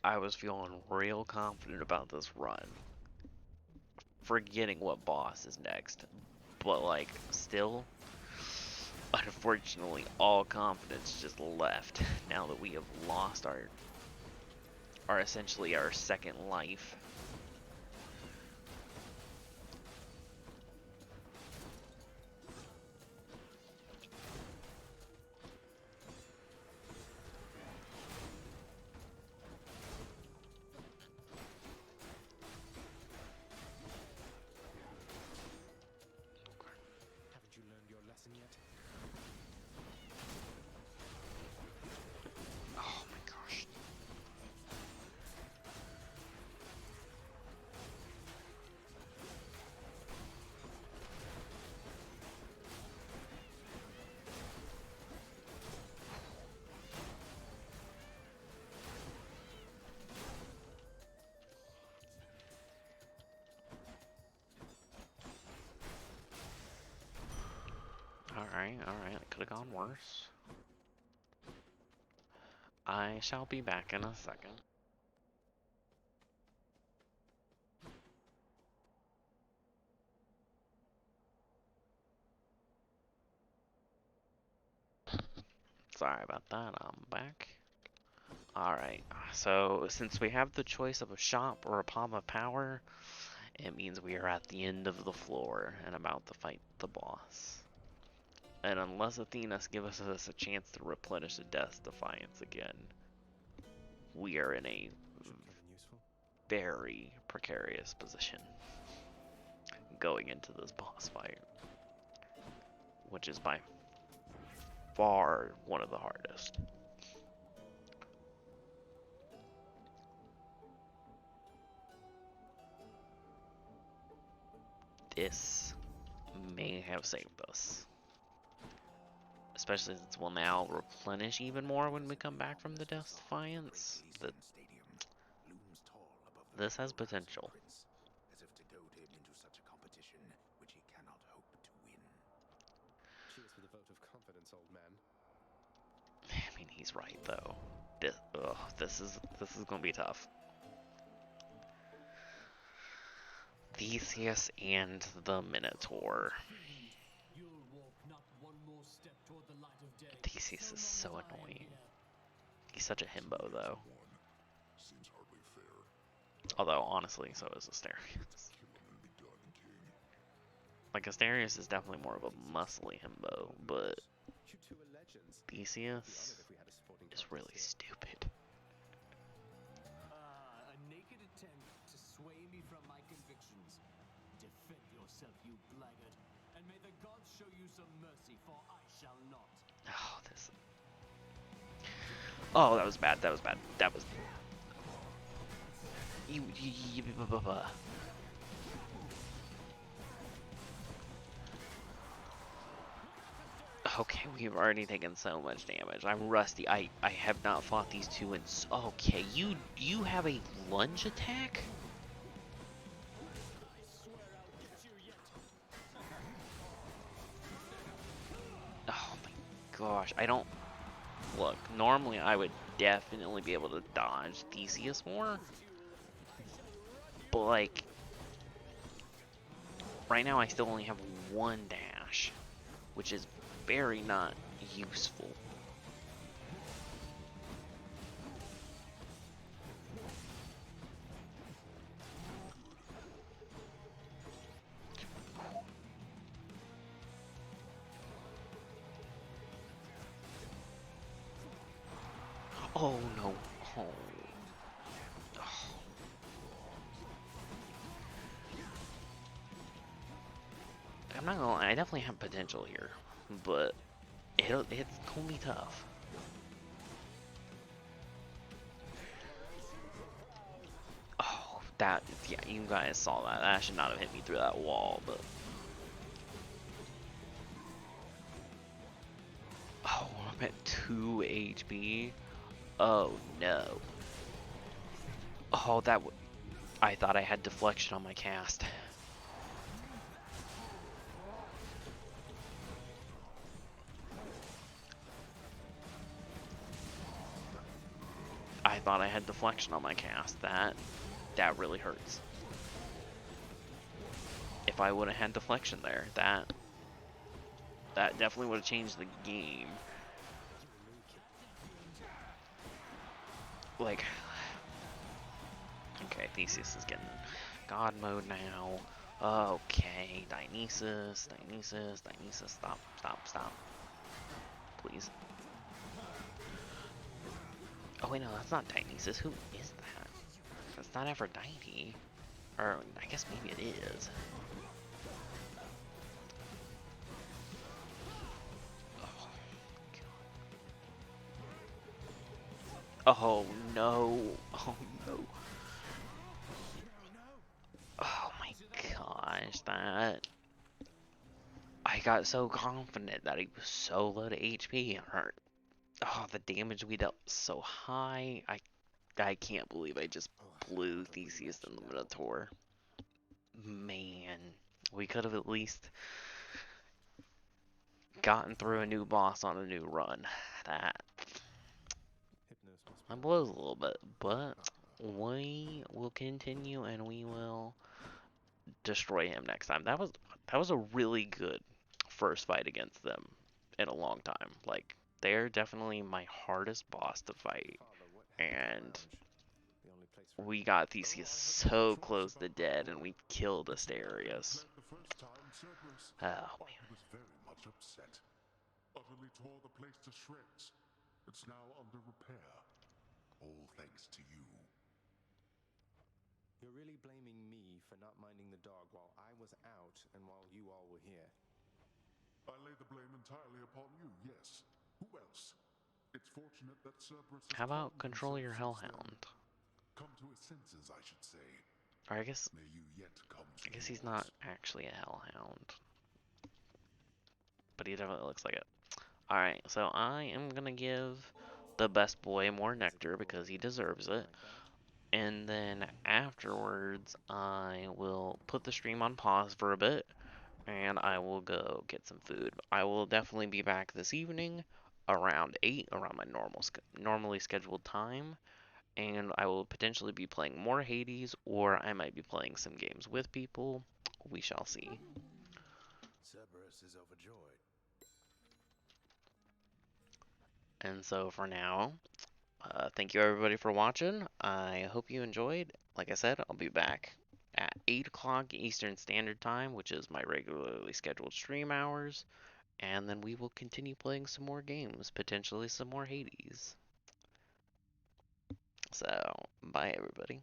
I was feeling real confident about this run. Forgetting what boss is next. But, like, still, unfortunately, all confidence just left now that we have lost our essentially our second life. Haven't you learned your lesson yet? Oh my gosh. Alright, it could have gone worse. I shall be back in a second. Sorry about that, I'm back. Alright, so since we have the choice of a shop or a palm of power, it means we are at the end of the floor and about to fight the boss. And unless Athena's gives us a chance to replenish the Death's Defiance again, we are in a very precarious position going into this boss fight, which is by far one of the hardest. This may have saved us. Especially since we'll now replenish even more when we come back from the Death's Defiance. This has potential. As if to goad him into such a competition which he cannot hope to win. Cheers for the vote of confidence, old man. I mean, he's right though. This is gonna be tough. Theseus and the Minotaur. Theseus is so annoying. He's such a himbo though. Although honestly, so is Asterius. Like Asterius is definitely more of a muscly himbo, but Theseus is really stupid. A naked attempt to sway me from my convictions. Defend yourself, you blackguard, and may the gods show you some mercy, for I shall not. Oh, this. Oh, that was bad. That was bad. That was. Okay, we've already taken so much damage. I'm rusty. I have not fought these two in. Okay, you have a lunge attack? gosh, I don't... Look, normally I would definitely be able to dodge Theseus more. But, like, right now I still only have one dash, which is very not useful. Oh no. Oh. I'm not gonna lie, I definitely have potential here, but it's gonna be tough. Oh, that, yeah, you guys saw that. That should not have hit me through that wall, but... Oh, I'm at 2 HP. Oh no. Oh, I thought I had deflection on my cast. I thought I had deflection on my cast. That really hurts. If I would have had deflection there, that definitely would have changed the game. Like, okay, Theseus is getting God mode now. Okay, Dionysus, stop. Please. Oh wait, no, that's not Dionysus. Who is that? That's not Aphrodite. Or, I guess maybe it is. Oh no. Oh no. Oh my gosh, that... I got so confident that he was so low to HP and hurt. Oh, the damage we dealt was so high. I can't believe I just blew Theseus in the Minotaur. Man, we could have at least gotten through a new boss on a new run. That blows a little bit, but we will continue and we will destroy him next time. That was a really good first fight against them in a long time. Like, they're definitely my hardest boss to fight, and we got Theseus so close to dead, and we killed Asterius. Oh man. He was very much upset. Utterly tore the place to shreds. It's now under repair. All thanks to you. You're really blaming me for not minding the dog while I was out and while you all were here. I lay the blame entirely upon you, yes. Who else? It's fortunate that Cerberus has How about calmed control himself your since hellhound? then. Come to his senses, I should say. Or I guess May you yet come to he's yours. not actually a hellhound, but he definitely looks like it. Alright, so I am gonna give the best boy more nectar because he deserves it. And then afterwards, I will put the stream on pause for a bit, and I will go get some food. I will definitely be back this evening around 8, around my normally scheduled time, and I will potentially be playing more Hades, or I might be playing some games with people. We shall see. Cerberus is overjoyed. And so for now, thank you everybody for watching. I hope you enjoyed. Like I said, I'll be back at 8 o'clock Eastern Standard Time, which is my regularly scheduled stream hours. And then we will continue playing some more games, potentially some more Hades. So, bye everybody.